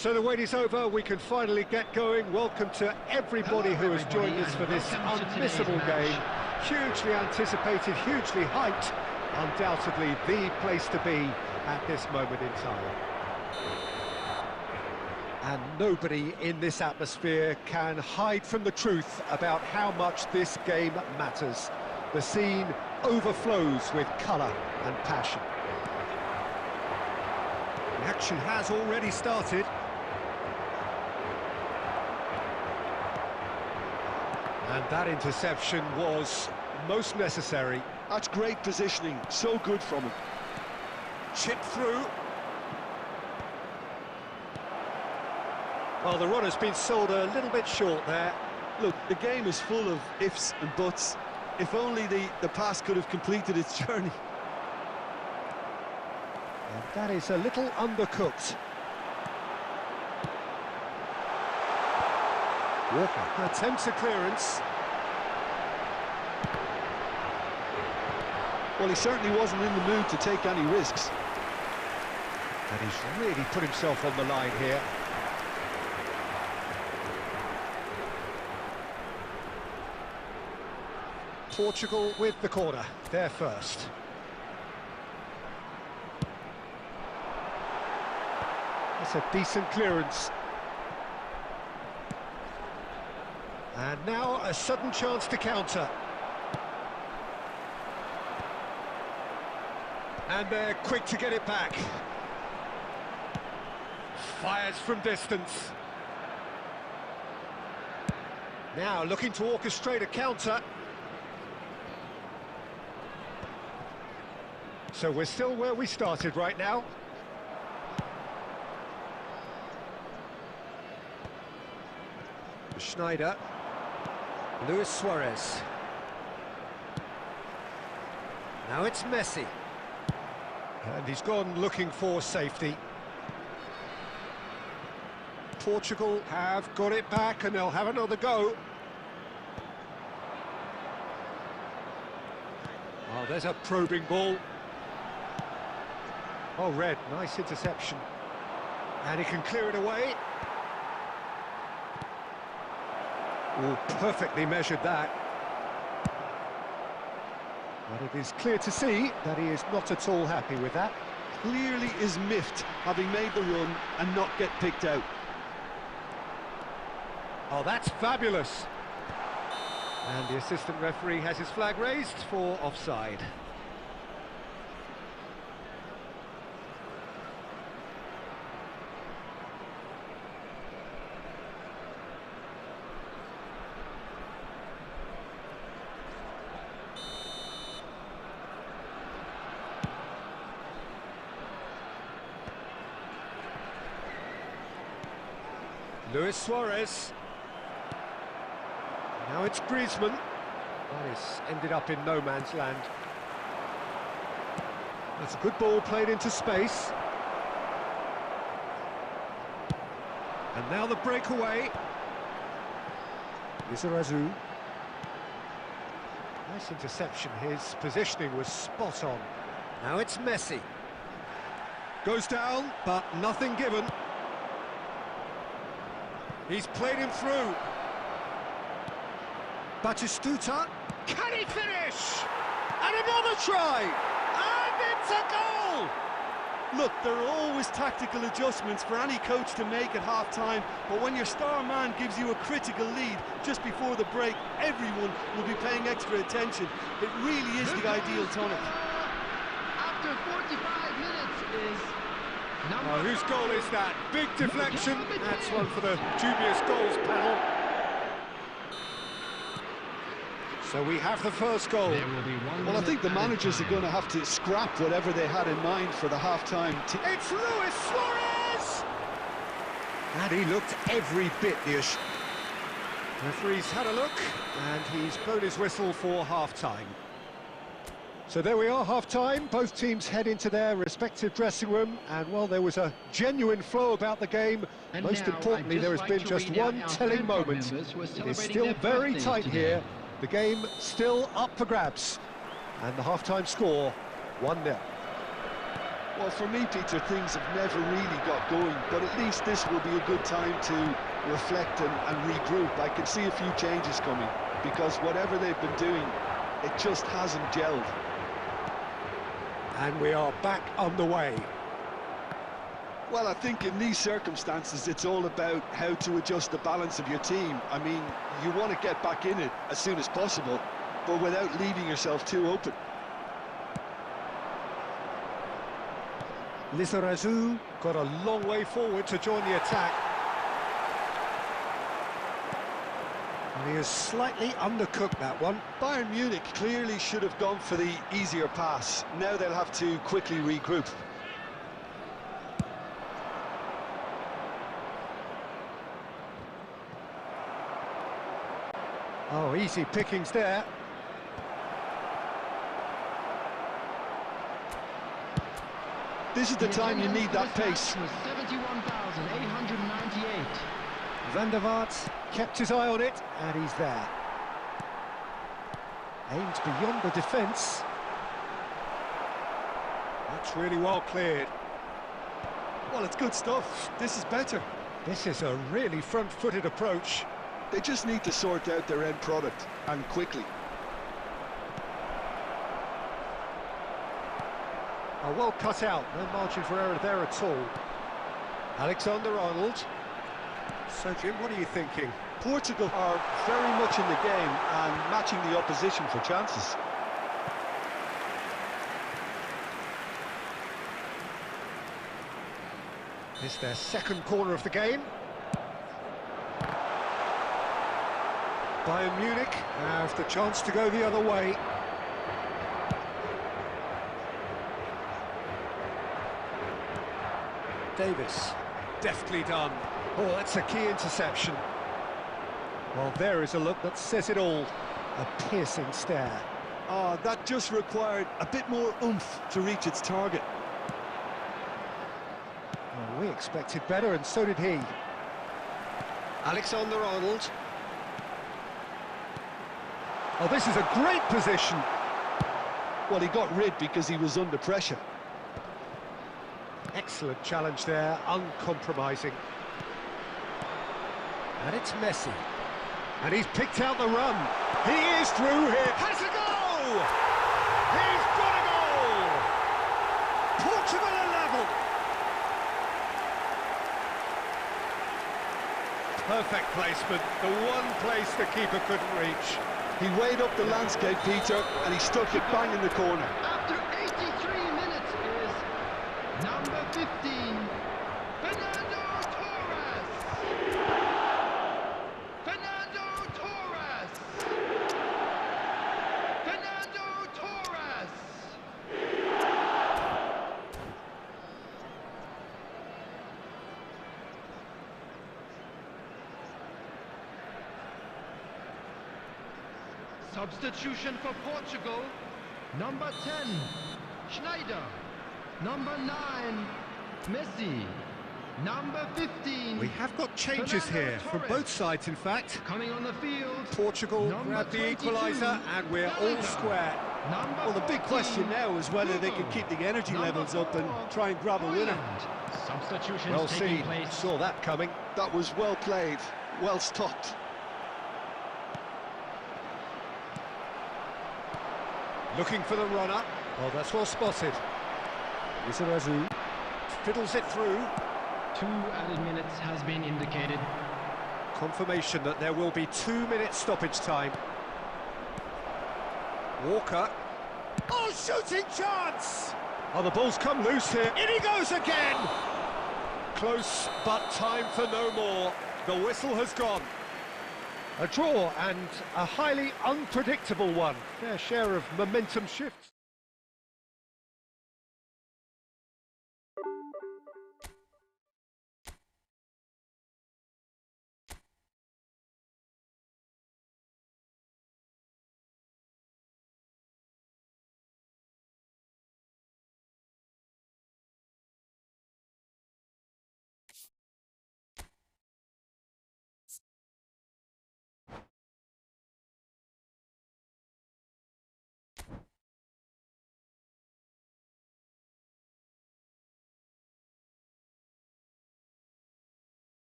[SPEAKER 1] So the wait is over, we can finally get going. Welcome to everybody who has joined us for this unmissable game. Hugely anticipated, hugely hyped. Undoubtedly the place to be at this moment in time. And nobody in this atmosphere can hide from the truth about how much this game matters. The scene overflows with colour and passion. The action has already started. And that interception was most necessary.
[SPEAKER 2] That's great positioning, so good from him.
[SPEAKER 1] Chip through. Well, the run has been sold a little bit short there.
[SPEAKER 2] Look, the game is full of ifs and buts. If only the pass could have completed its journey.
[SPEAKER 1] And that is a little undercooked. Walker attempts a clearance.
[SPEAKER 2] Well, he certainly wasn't in the mood to take any risks.
[SPEAKER 1] And he's really put himself on the line here. Portugal with the corner, they're first. That's a decent clearance. And now a sudden chance to counter. And they're quick to get it back. Fires from distance. Now looking to orchestrate a counter. So we're still where we started right now. Schneider. Luis Suarez. Now it's Messi. And he's gone looking for safety. Portugal have got it back and they'll have another go. Oh, there's a probing ball. Oh, Red, nice interception. And he can clear it away. Oh, perfectly measured that. But it is clear to see that he is not at all happy with that.
[SPEAKER 2] Clearly is miffed, having made the run and not get picked out.
[SPEAKER 1] Oh, that's fabulous. And the assistant referee has his flag raised for offside. Luis Suarez. Now it's Griezmann. That is ended up in no man's land. That's a good ball played into space. And now the breakaway. Lizarazu. Nice interception. His positioning was spot on. Now it's Messi. Goes down, but nothing given. He's played him through. Batistuta. Can he finish? And another try! And it's a goal!
[SPEAKER 2] Look, there are always tactical adjustments for any coach to make at half-time, but when your star man gives you a critical lead just before the break, everyone will be paying extra attention. It really is the ideal tonic.
[SPEAKER 3] After 45 minutes is
[SPEAKER 1] Oh, whose goal is that? Big deflection. That's one for the dubious goals panel. So we have the first goal.
[SPEAKER 3] There will be 1
[SPEAKER 2] Well, I think the
[SPEAKER 3] minute
[SPEAKER 2] managers are
[SPEAKER 3] added
[SPEAKER 2] going to have to scrap whatever they had in mind for the half-time.
[SPEAKER 1] It's Luis Suarez! And he looked every bit the referee's had a look, and he's blown his whistle for half-time. So there we are, half-time. Both teams head into their respective dressing room, and while there was a genuine flow about the game,
[SPEAKER 3] And
[SPEAKER 1] most
[SPEAKER 3] now,
[SPEAKER 1] importantly,
[SPEAKER 3] I'd
[SPEAKER 1] there
[SPEAKER 3] just
[SPEAKER 1] has
[SPEAKER 3] like
[SPEAKER 1] been
[SPEAKER 3] to
[SPEAKER 1] just
[SPEAKER 3] read out
[SPEAKER 1] one
[SPEAKER 3] our
[SPEAKER 1] telling
[SPEAKER 3] fan club
[SPEAKER 1] moment.
[SPEAKER 3] members who are
[SPEAKER 1] It is
[SPEAKER 3] celebrating
[SPEAKER 1] still
[SPEAKER 3] their
[SPEAKER 1] very
[SPEAKER 3] birthdays
[SPEAKER 1] tight
[SPEAKER 3] today.
[SPEAKER 1] here. The game still up for grabs, and the half-time score, 1-0.
[SPEAKER 2] Well, for me, Peter, things have never really got going, but at least this will be a good time to reflect and regroup. I can see a few changes coming, because whatever they've been doing, it just hasn't gelled.
[SPEAKER 1] And we are back on the way.
[SPEAKER 2] Well, I think in these circumstances, it's all about how to adjust the balance of your team. I mean, you want to get back in it as soon as possible, but without leaving yourself too open.
[SPEAKER 1] Lizarazu got a long way forward to join the attack. And he has slightly undercooked that one.
[SPEAKER 2] Bayern Munich clearly should have gone for the easier pass. Now they'll have to quickly regroup.
[SPEAKER 1] Oh, easy pickings there.
[SPEAKER 2] This is the time you need that pace.
[SPEAKER 3] Was 71,898.
[SPEAKER 1] Van der Vaart kept his eye on it, and he's there. Aims beyond the defence. That's really well cleared.
[SPEAKER 2] Well, it's good stuff. This is better.
[SPEAKER 1] This is a really front-footed approach.
[SPEAKER 2] They just need to sort out their end product, and quickly.
[SPEAKER 1] Oh, well cut out, no margin for error there at all. Alexander-Arnold. So, Jim, what are you thinking?
[SPEAKER 2] Portugal are very much in the game and matching the opposition for chances.
[SPEAKER 1] It's their second corner of the game. Bayern Munich have the chance to go the other way. Davis, deftly done. Oh, that's a key interception. Well, there is a look that says it all. A piercing stare.
[SPEAKER 2] Ah, that just required a bit more oomph to reach its target.
[SPEAKER 1] Well, we expected better, and so did he. Alexander-Arnold. Oh, this is a great position.
[SPEAKER 2] Well, he got rid because he was under pressure.
[SPEAKER 1] Excellent challenge there, uncompromising. And it's Messi. And he's picked out the run. He is through here. Has a goal! He's got a goal! Portugal are level. Perfect placement, the one place the keeper couldn't reach.
[SPEAKER 2] He weighed up the landscape, Peter, and he stuck it bang in the corner.
[SPEAKER 3] After 83 minutes is number 15, Fernando Torres. Fernando Torres. Fernando Torres. Substitution for Portugal. Number 10, Schneider. Number 9, Messi. Number 15.
[SPEAKER 1] We have got changes
[SPEAKER 3] Fernando
[SPEAKER 1] here from
[SPEAKER 3] Torres.
[SPEAKER 1] both sides, in fact.
[SPEAKER 3] Coming on the field.
[SPEAKER 1] Portugal
[SPEAKER 3] Number
[SPEAKER 1] grabbed the
[SPEAKER 3] 22,
[SPEAKER 1] equaliser, and we're all
[SPEAKER 3] Gallagher.
[SPEAKER 1] square.
[SPEAKER 3] Number
[SPEAKER 2] Well, the big
[SPEAKER 3] 14,
[SPEAKER 2] question now is whether they can
[SPEAKER 3] Hugo.
[SPEAKER 2] keep the energy
[SPEAKER 3] Number
[SPEAKER 2] levels up and
[SPEAKER 3] 4,
[SPEAKER 2] try and grab a winner.
[SPEAKER 3] Haaland. Substitutions
[SPEAKER 1] Well
[SPEAKER 3] taking
[SPEAKER 1] seen,
[SPEAKER 3] place.
[SPEAKER 1] saw that coming.
[SPEAKER 2] That was well played, well stopped.
[SPEAKER 1] Looking for the runner. Oh, that's well spotted. Izarazu fiddles it through.
[SPEAKER 3] 2 added minutes has been indicated.
[SPEAKER 1] Confirmation that there will be 2 minutes stoppage time. Walker. Oh, shooting chance! Oh, the ball's come loose here. In he goes again! Close, but time for no more. The whistle has gone. A draw, and a highly unpredictable one. Fair share of momentum shifts.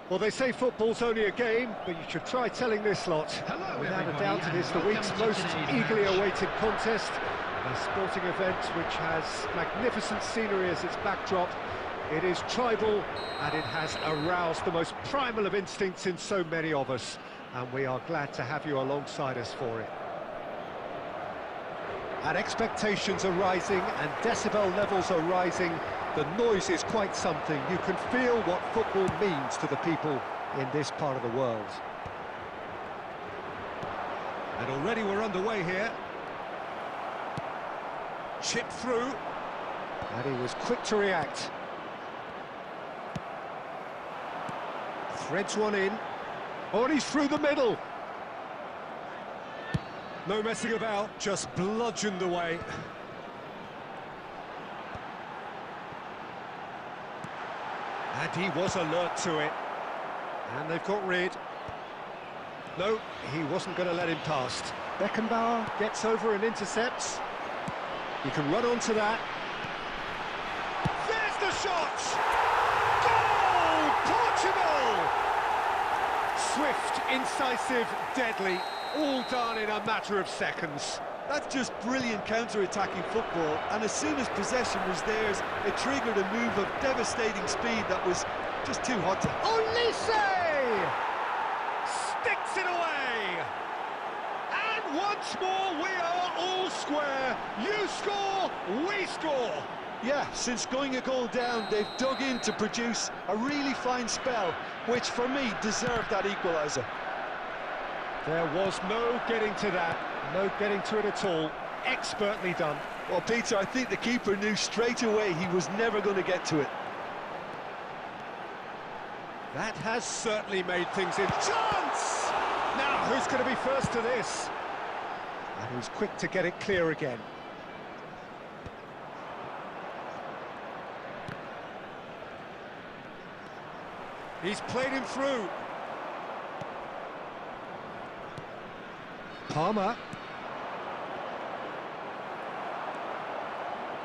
[SPEAKER 1] Well, they say football's only a game, but you should try telling this lot.
[SPEAKER 3] Hello,
[SPEAKER 1] Without a
[SPEAKER 3] everybody,
[SPEAKER 1] doubt, it is the
[SPEAKER 3] and
[SPEAKER 1] week's
[SPEAKER 3] welcome to
[SPEAKER 1] most
[SPEAKER 3] today's
[SPEAKER 1] eagerly
[SPEAKER 3] match.
[SPEAKER 1] awaited contest. A sporting event which has magnificent scenery as its backdrop. It is tribal, and it has aroused the most primal of instincts in so many of us. And we are glad to have you alongside us for it. And expectations are rising, and decibel levels are rising. The noise is quite something. You can feel what football means to the people in this part of the world. And already we're underway here. Chip through. And he was quick to react. Threads one in. Oh, and he's through the middle. No messing about, just bludgeoned away. And he was alert to it. And they've got rid. No, he wasn't going to let him past. Beckenbauer gets over and intercepts. He can run onto that. There's the shot! Goal! Portugal! Swift, incisive, deadly, all done in a matter of seconds.
[SPEAKER 2] That's just brilliant counter-attacking football, and as soon as possession was theirs, it triggered a move of devastating speed that was just too hot to...
[SPEAKER 1] Olise! Sticks it away! And once more we are all square. You score, we score!
[SPEAKER 2] Yeah, since going a goal down, they've dug in to produce a really fine spell, which for me deserved that equaliser.
[SPEAKER 1] There was no getting to that, no getting to it at all. Expertly done.
[SPEAKER 2] Well, Peter, I think the keeper knew straight away he was never going to get to it.
[SPEAKER 1] That has certainly made things in. Chance! Now, who's going to be first to this? And he's quick to get it clear again. He's played him through. Palmer.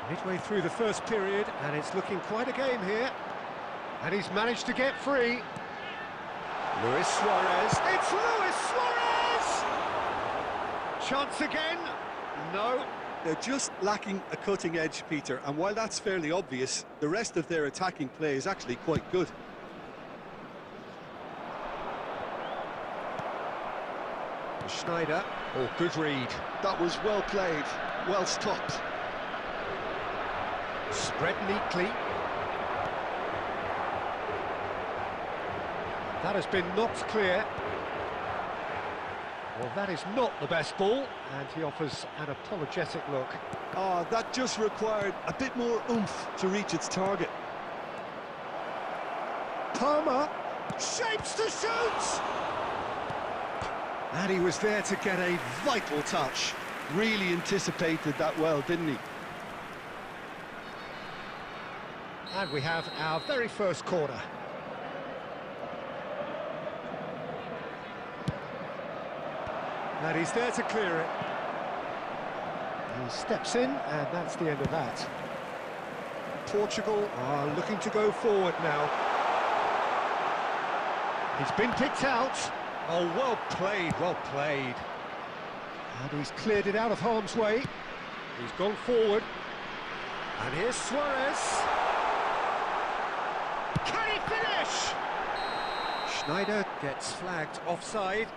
[SPEAKER 1] Midway through the first period, and it's looking quite a game here. And he's managed to get free. Luis Suarez. It's Luis Suarez! Chance again? No.
[SPEAKER 2] They're just lacking a cutting edge, Peter, and while that's fairly obvious, the rest of their attacking play is actually quite good.
[SPEAKER 1] Schneider. Oh, good read.
[SPEAKER 2] That was well played, well stopped.
[SPEAKER 1] Spread neatly. That has been knocked clear. Well, that is not the best ball, and he offers an apologetic look.
[SPEAKER 2] Ah, that just required a bit more oomph to reach its target.
[SPEAKER 1] Palmer shapes to shoot! And he was there to get a vital touch.
[SPEAKER 2] Really anticipated that well, didn't he?
[SPEAKER 1] And we have our very first corner. And he's there to clear it. He steps in, and that's the end of that. Portugal are looking to go forward now. He's been picked out. Oh, well played, well played. And he's cleared it out of harm's way. He's gone forward. And here's Suarez. Can he finish? Schneider gets flagged offside.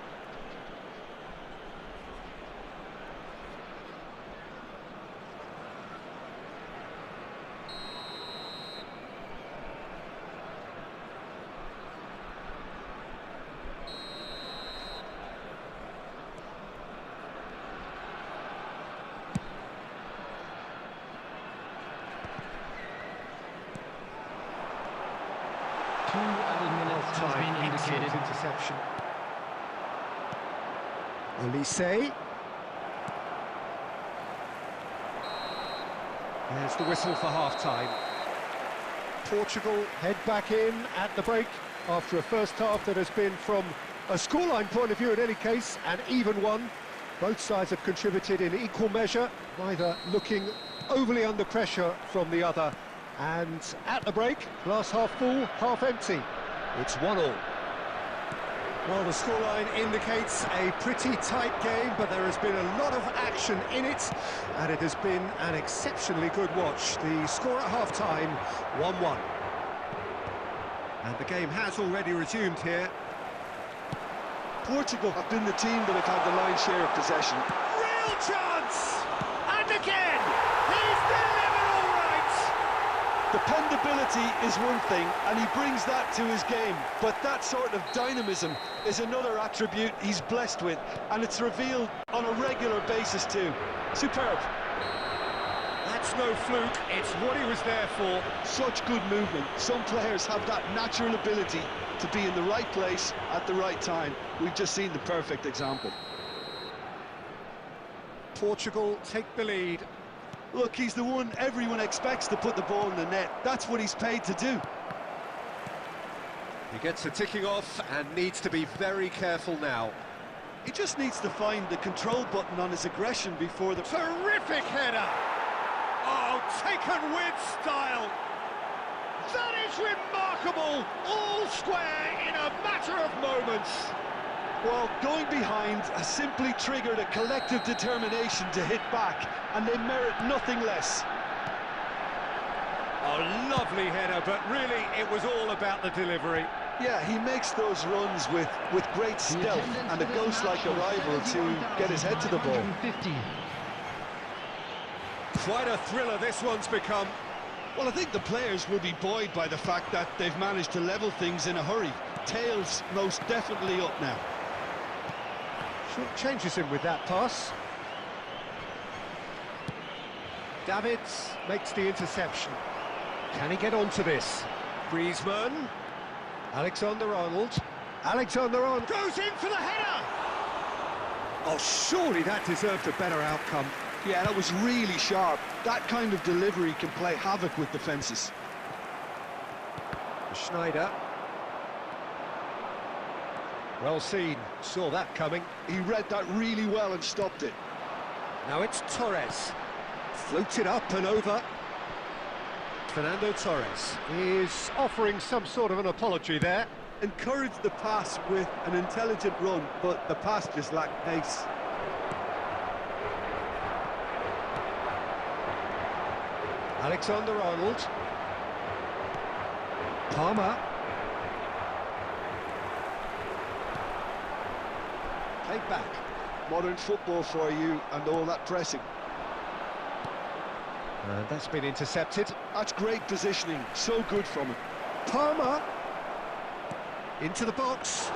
[SPEAKER 3] Two added minutes has been indicated.
[SPEAKER 1] Interception. Olise. There's the whistle for half-time. Portugal head back in at the break after a first half that has been, from a scoreline point of view in any case, an even one. Both sides have contributed in equal measure, neither looking overly under pressure from the other. And at the break, glass half full, half empty. It's 1-1. Well, the scoreline indicates a pretty tight game, but there has been a lot of action in it, and it has been an exceptionally good watch. The score at half-time, 1-1. And the game has already resumed here.
[SPEAKER 2] Portugal have been the team that have had the lion's share of possession.
[SPEAKER 1] Real chance! And again! He's delivered all right!
[SPEAKER 2] Dependability is one thing, and he brings that to his game, but that sort of dynamism is another attribute he's blessed with, and it's revealed on a regular basis too. Superb.
[SPEAKER 1] That's no fluke, it's what he was there for.
[SPEAKER 2] Such good movement. Some players have that natural ability to be in the right place at the right time. We've just seen the perfect example.
[SPEAKER 1] Portugal take the lead.
[SPEAKER 2] Look, he's the one everyone expects to put the ball in the net. That's what he's paid to do.
[SPEAKER 1] He gets the ticking off and needs to be very careful now.
[SPEAKER 2] He just needs to find the control button on his aggression before the...
[SPEAKER 1] Terrific header! Oh, taken with style! That is remarkable! All square in a matter of moments!
[SPEAKER 2] Well, going behind has simply triggered a collective determination to hit back, and they merit nothing less.
[SPEAKER 1] A lovely header, but really it was all about the delivery.
[SPEAKER 2] Yeah, he makes those runs with great stealth and a ghost-like arrival to get his head to the ball.
[SPEAKER 1] Quite a thriller this one's become.
[SPEAKER 2] Well, I think the players will be buoyed by the fact that they've managed to level things in a hurry. Tails most definitely up now.
[SPEAKER 1] Short changes him with that pass. Davids makes the interception. Can he get onto this? Griezmann. Alexander-Arnold. Alexander-Arnold goes in for the header! Oh, surely that deserved a better outcome.
[SPEAKER 2] Yeah, that was really sharp. That kind of delivery can play havoc with defences.
[SPEAKER 1] Schneider. Well seen, saw that coming.
[SPEAKER 2] He read that really well and stopped it.
[SPEAKER 1] Now it's Torres. Floated up and over. Fernando Torres is offering some sort of an apology there.
[SPEAKER 2] Encouraged the pass with an intelligent run, but the pass just lacked pace.
[SPEAKER 1] Alexander-Arnold. Palmer. Played back.
[SPEAKER 2] Modern football for you, and all that pressing.
[SPEAKER 1] And that's been intercepted.
[SPEAKER 2] That's great positioning, so good from him.
[SPEAKER 1] Palmer. Into the box.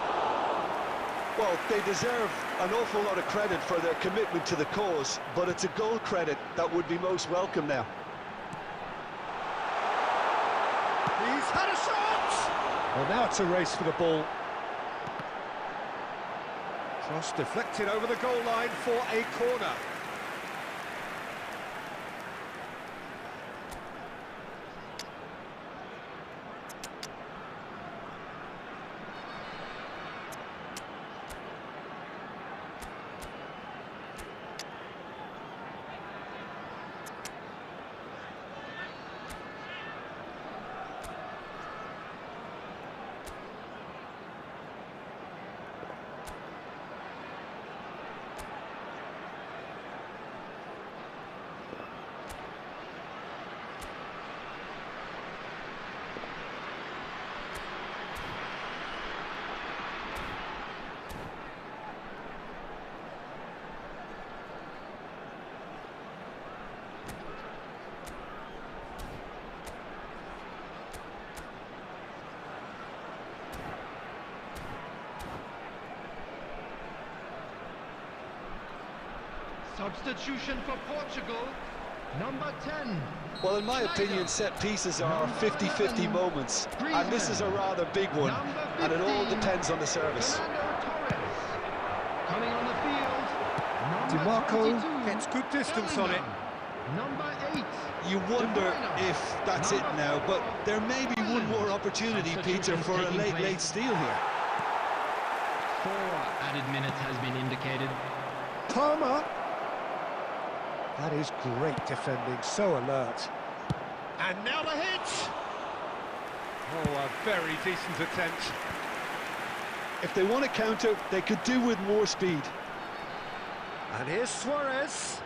[SPEAKER 2] Well, they deserve an awful lot of credit for their commitment to the cause, but it's a goal credit that would be most welcome now.
[SPEAKER 1] He's had a shot! Well, now it's a race for the ball. Cross deflected over the goal line for a corner.
[SPEAKER 3] Substitution for Portugal, number 10.
[SPEAKER 2] Well, in my opinion, set pieces are 50-50 moments, and this is a rather big one, and it all depends on the service.
[SPEAKER 3] Coming on the field,
[SPEAKER 1] DiMarco gets good distance on it.
[SPEAKER 3] Number 8.
[SPEAKER 2] You wonder if that's it now, but there may be one more opportunity, Peter, for a late steal here.
[SPEAKER 3] 4 added minutes has been indicated.
[SPEAKER 1] Palmer. That is great defending, so alert. And now the hit! Oh, a very decent attempt.
[SPEAKER 2] If they want to counter, they could do with more speed.
[SPEAKER 1] And here's Suarez.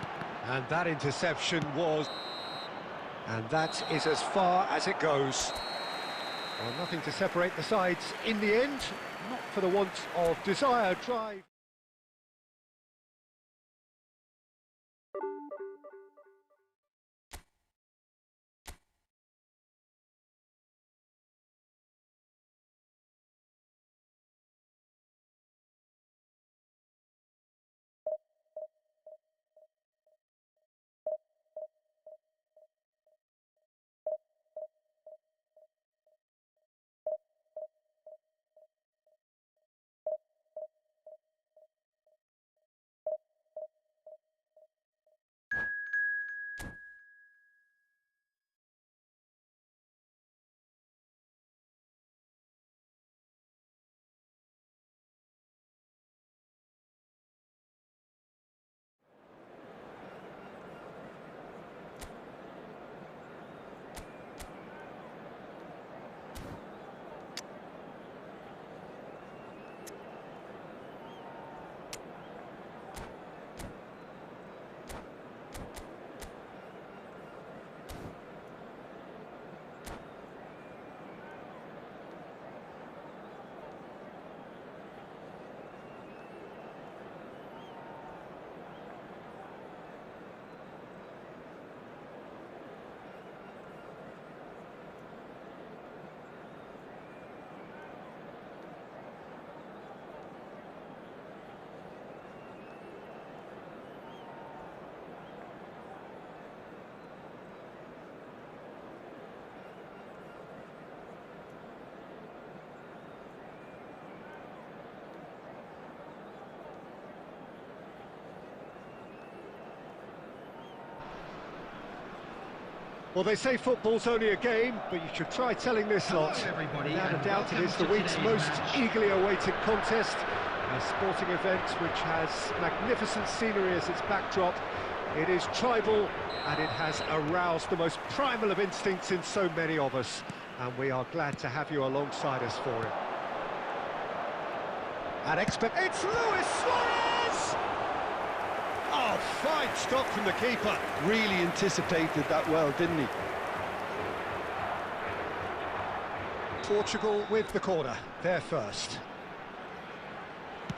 [SPEAKER 1] And that interception was... And that is as far as it goes. Well, nothing to separate the sides in the end, not for the want of desire, drive. Well, they say football's only a game, but you should try telling this lot. Without a doubt, it is the week's most eagerly awaited contest. A sporting event which has magnificent scenery as its backdrop. It is tribal, and it has aroused the most primal of instincts in so many of us. And we are glad to have you alongside us for it. It's Luis Suarez! Oh, fine stop from the keeper.
[SPEAKER 2] Really anticipated that well, didn't he?
[SPEAKER 1] Portugal with the corner, they're first.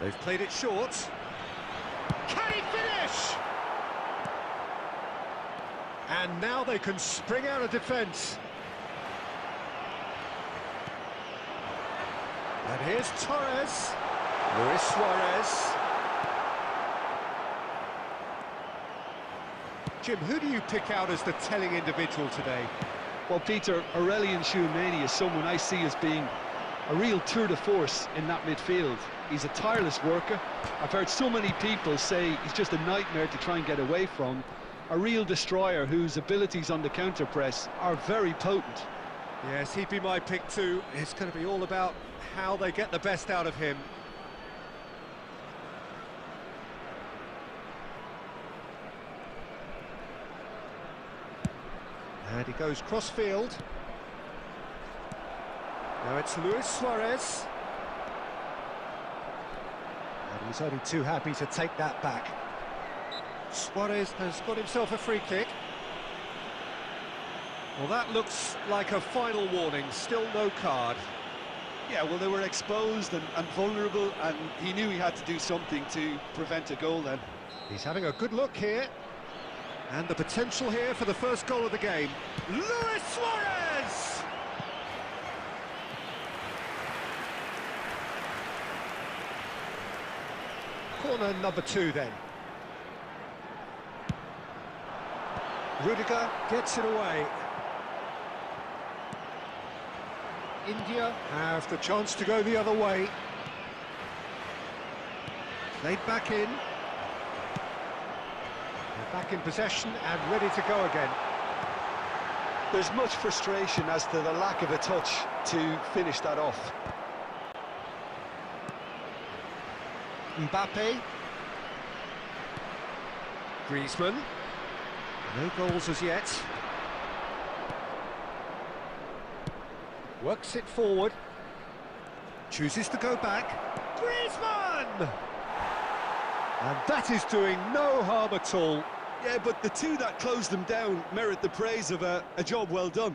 [SPEAKER 1] They've played it short. Can he finish? And now they can spring out of defence. And here's Torres. Luis Suarez. Jim, who do you pick out as the telling individual today?
[SPEAKER 2] Well, Peter, Aurelien Tchouameni is someone I see as being a real tour de force in that midfield. He's a tireless worker. I've heard so many people say he's just a nightmare to try and get away from. A real destroyer whose abilities on the counter-press are very potent.
[SPEAKER 1] Yes, he'd be my pick too. It's going to be all about how they get the best out of him. And he goes cross-field. Now it's Luis Suarez. And he's only too happy to take that back. Suarez has got himself a free kick. Well, that looks like a final warning, still no card.
[SPEAKER 2] Yeah, well, they were exposed and vulnerable, and he knew he had to do something to prevent a goal then.
[SPEAKER 1] He's having a good look here. And the potential here for the first goal of the game. Luis Suarez! Corner number 2 then. Rudiger gets it away. India have the chance to go the other way. Played back in. They're back in possession and ready to go again.
[SPEAKER 2] There's much frustration as to the lack of a touch to finish that off.
[SPEAKER 1] Mbappe. Griezmann. No goals as yet. Works it forward. Chooses to go back. Griezmann! And that is doing no harm at all.
[SPEAKER 2] Yeah, but the two that closed them down merit the praise of a job well done.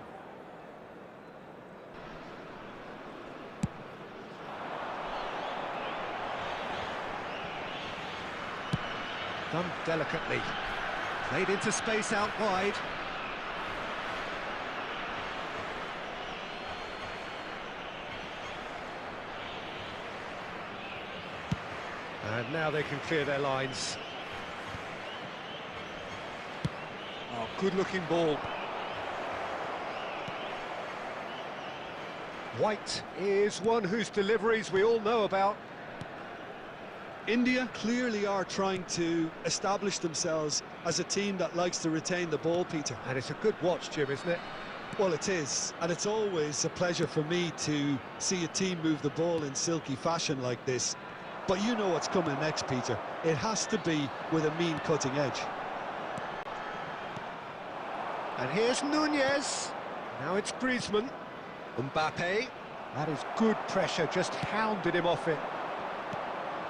[SPEAKER 1] Done delicately. Played into space out wide. And now they can clear their lines. Oh, good-looking ball. White is one whose deliveries we all know about.
[SPEAKER 2] India clearly are trying to establish themselves as a team that likes to retain the ball, Peter.
[SPEAKER 1] And it's a good watch, Jim, isn't it?
[SPEAKER 2] Well, it is, and it's always a pleasure for me to see a team move the ball in silky fashion like this. But you know what's coming next, Peter. It has to be with a mean cutting edge.
[SPEAKER 1] And here's Nunez. Now it's Griezmann. Mbappe. That is good pressure, just hounded him off it.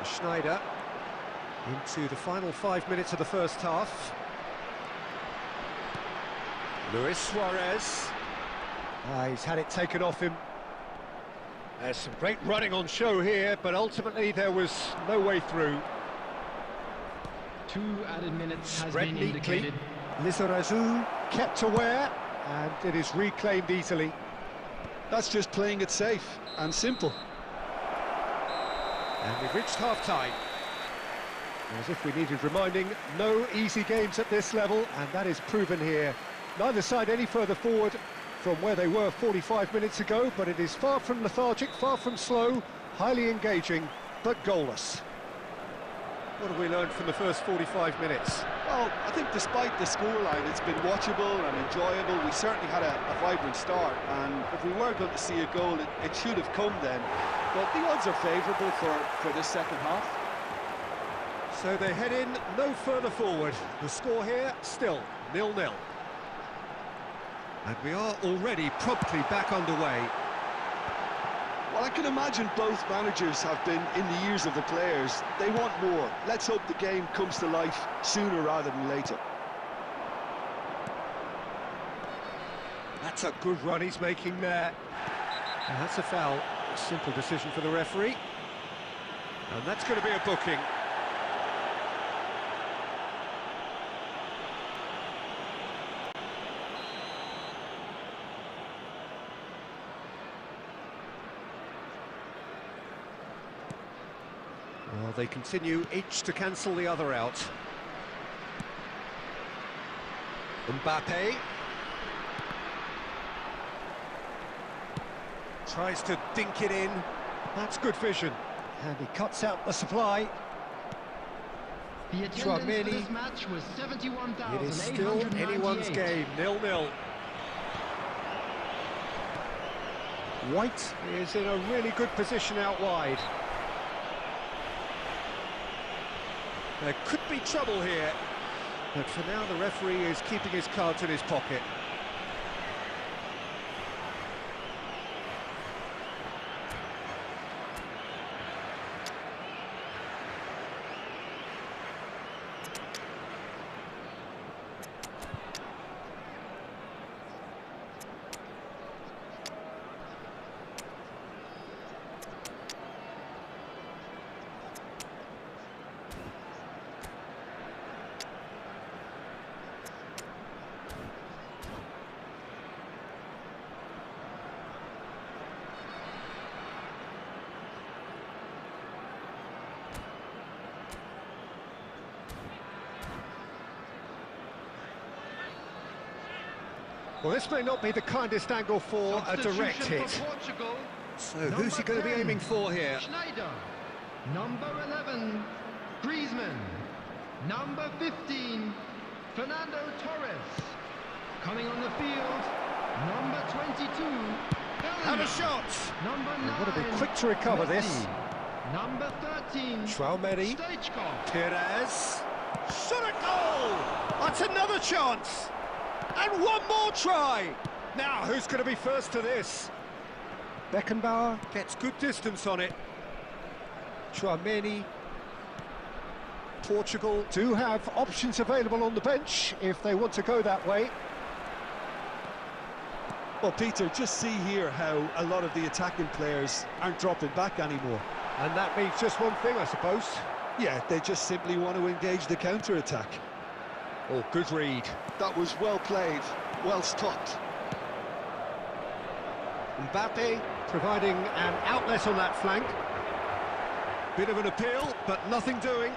[SPEAKER 1] Schneider into the final 5 minutes of the first half. Luis Suarez. He's had it taken off him. There's some great running on show here, but ultimately there was no way through.
[SPEAKER 3] 2 added minutes has
[SPEAKER 1] Spread
[SPEAKER 3] been
[SPEAKER 1] neatly.
[SPEAKER 3] indicated.
[SPEAKER 1] Lizarazu kept aware, and it is reclaimed easily.
[SPEAKER 2] That's just playing it safe and simple.
[SPEAKER 1] And we've reached half-time. As if we needed reminding, no easy games at this level, and that is proven here. Neither side any further forward from where they were 45 minutes ago, but it is far from lethargic, far from slow, highly engaging, but goalless. What have we learned from the first 45 minutes?
[SPEAKER 2] Well, I think despite the scoreline, it's been watchable and enjoyable. We certainly had a vibrant start, and if we were going to see a goal, it should have come then. But the odds are favourable for this second half.
[SPEAKER 1] So they head in no further forward. The score here, still 0-0. And we are already promptly back underway.
[SPEAKER 2] Well, I can imagine both managers have been in the ears of the players. They want more. Let's hope the game comes to life sooner rather than later.
[SPEAKER 1] That's a good run he's making there. And that's a foul. A simple decision for the referee. And that's going to be a booking. Well, they continue each to cancel the other out. Mbappe tries to dink it in. That's good vision. And he cuts out the supply.
[SPEAKER 3] The attendance for this match was 71,898.
[SPEAKER 1] It is still anyone's game, 0-0. White is in a really good position out wide. There could be trouble here, but for now the referee is keeping his cards in his pocket. Well, this may not be the kindest angle for a direct hit. So who's he going to be aiming for here?
[SPEAKER 3] Schneider. Number 11, Griezmann. Number 15, Fernando Torres. Coming on the field, number 22,
[SPEAKER 1] And a shot!
[SPEAKER 3] Number 9,
[SPEAKER 1] Got to be quick to recover this.
[SPEAKER 3] Number 13,
[SPEAKER 1] Traumeri.
[SPEAKER 3] Stoichkov.
[SPEAKER 1] Perez. Shot a goal! That's another chance! And one more try! Now, who's going to be first to this? Beckenbauer gets good distance on it. Chouameni. Portugal do have options available on the bench if they want to go that way.
[SPEAKER 2] Well, Peter, just see here how a lot of the attacking players aren't dropping back anymore.
[SPEAKER 1] And that means just one thing, I suppose.
[SPEAKER 2] Yeah, they just simply want to engage the counter-attack.
[SPEAKER 1] Oh, good read.
[SPEAKER 2] That was well played, well stopped.
[SPEAKER 1] Mbappe providing an outlet on that flank. Bit of an appeal, but nothing doing.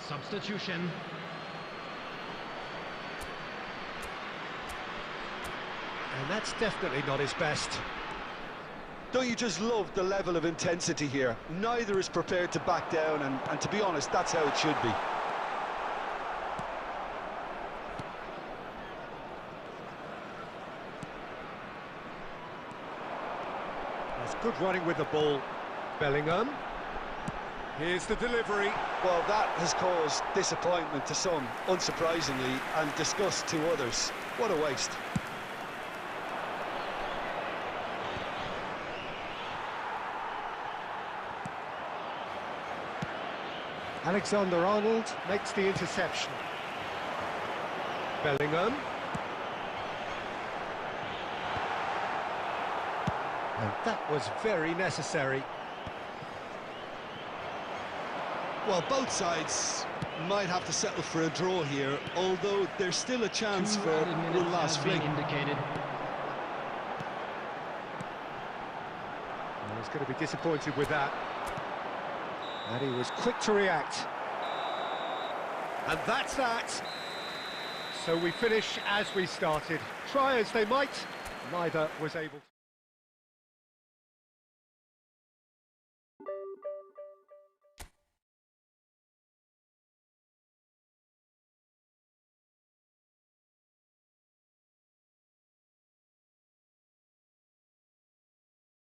[SPEAKER 3] Substitution.
[SPEAKER 1] And that's definitely not his best.
[SPEAKER 2] Don't you just love the level of intensity here? Neither is prepared to back down, and to be honest, that's how it should be.
[SPEAKER 1] That's good running with the ball. Bellingham. Here's the delivery.
[SPEAKER 2] Well, that has caused disappointment to some, unsurprisingly, and disgust to others. What a waste.
[SPEAKER 1] Alexander-Arnold makes the interception. Bellingham. And that was very necessary.
[SPEAKER 2] Well, both sides might have to settle for a draw here, although there's still a chance for one last fling.
[SPEAKER 3] Indicated.
[SPEAKER 1] Well, he's going to be disappointed with that. And he was quick to react. And that's that. So we finish as we started. Try as they might, neither was able to.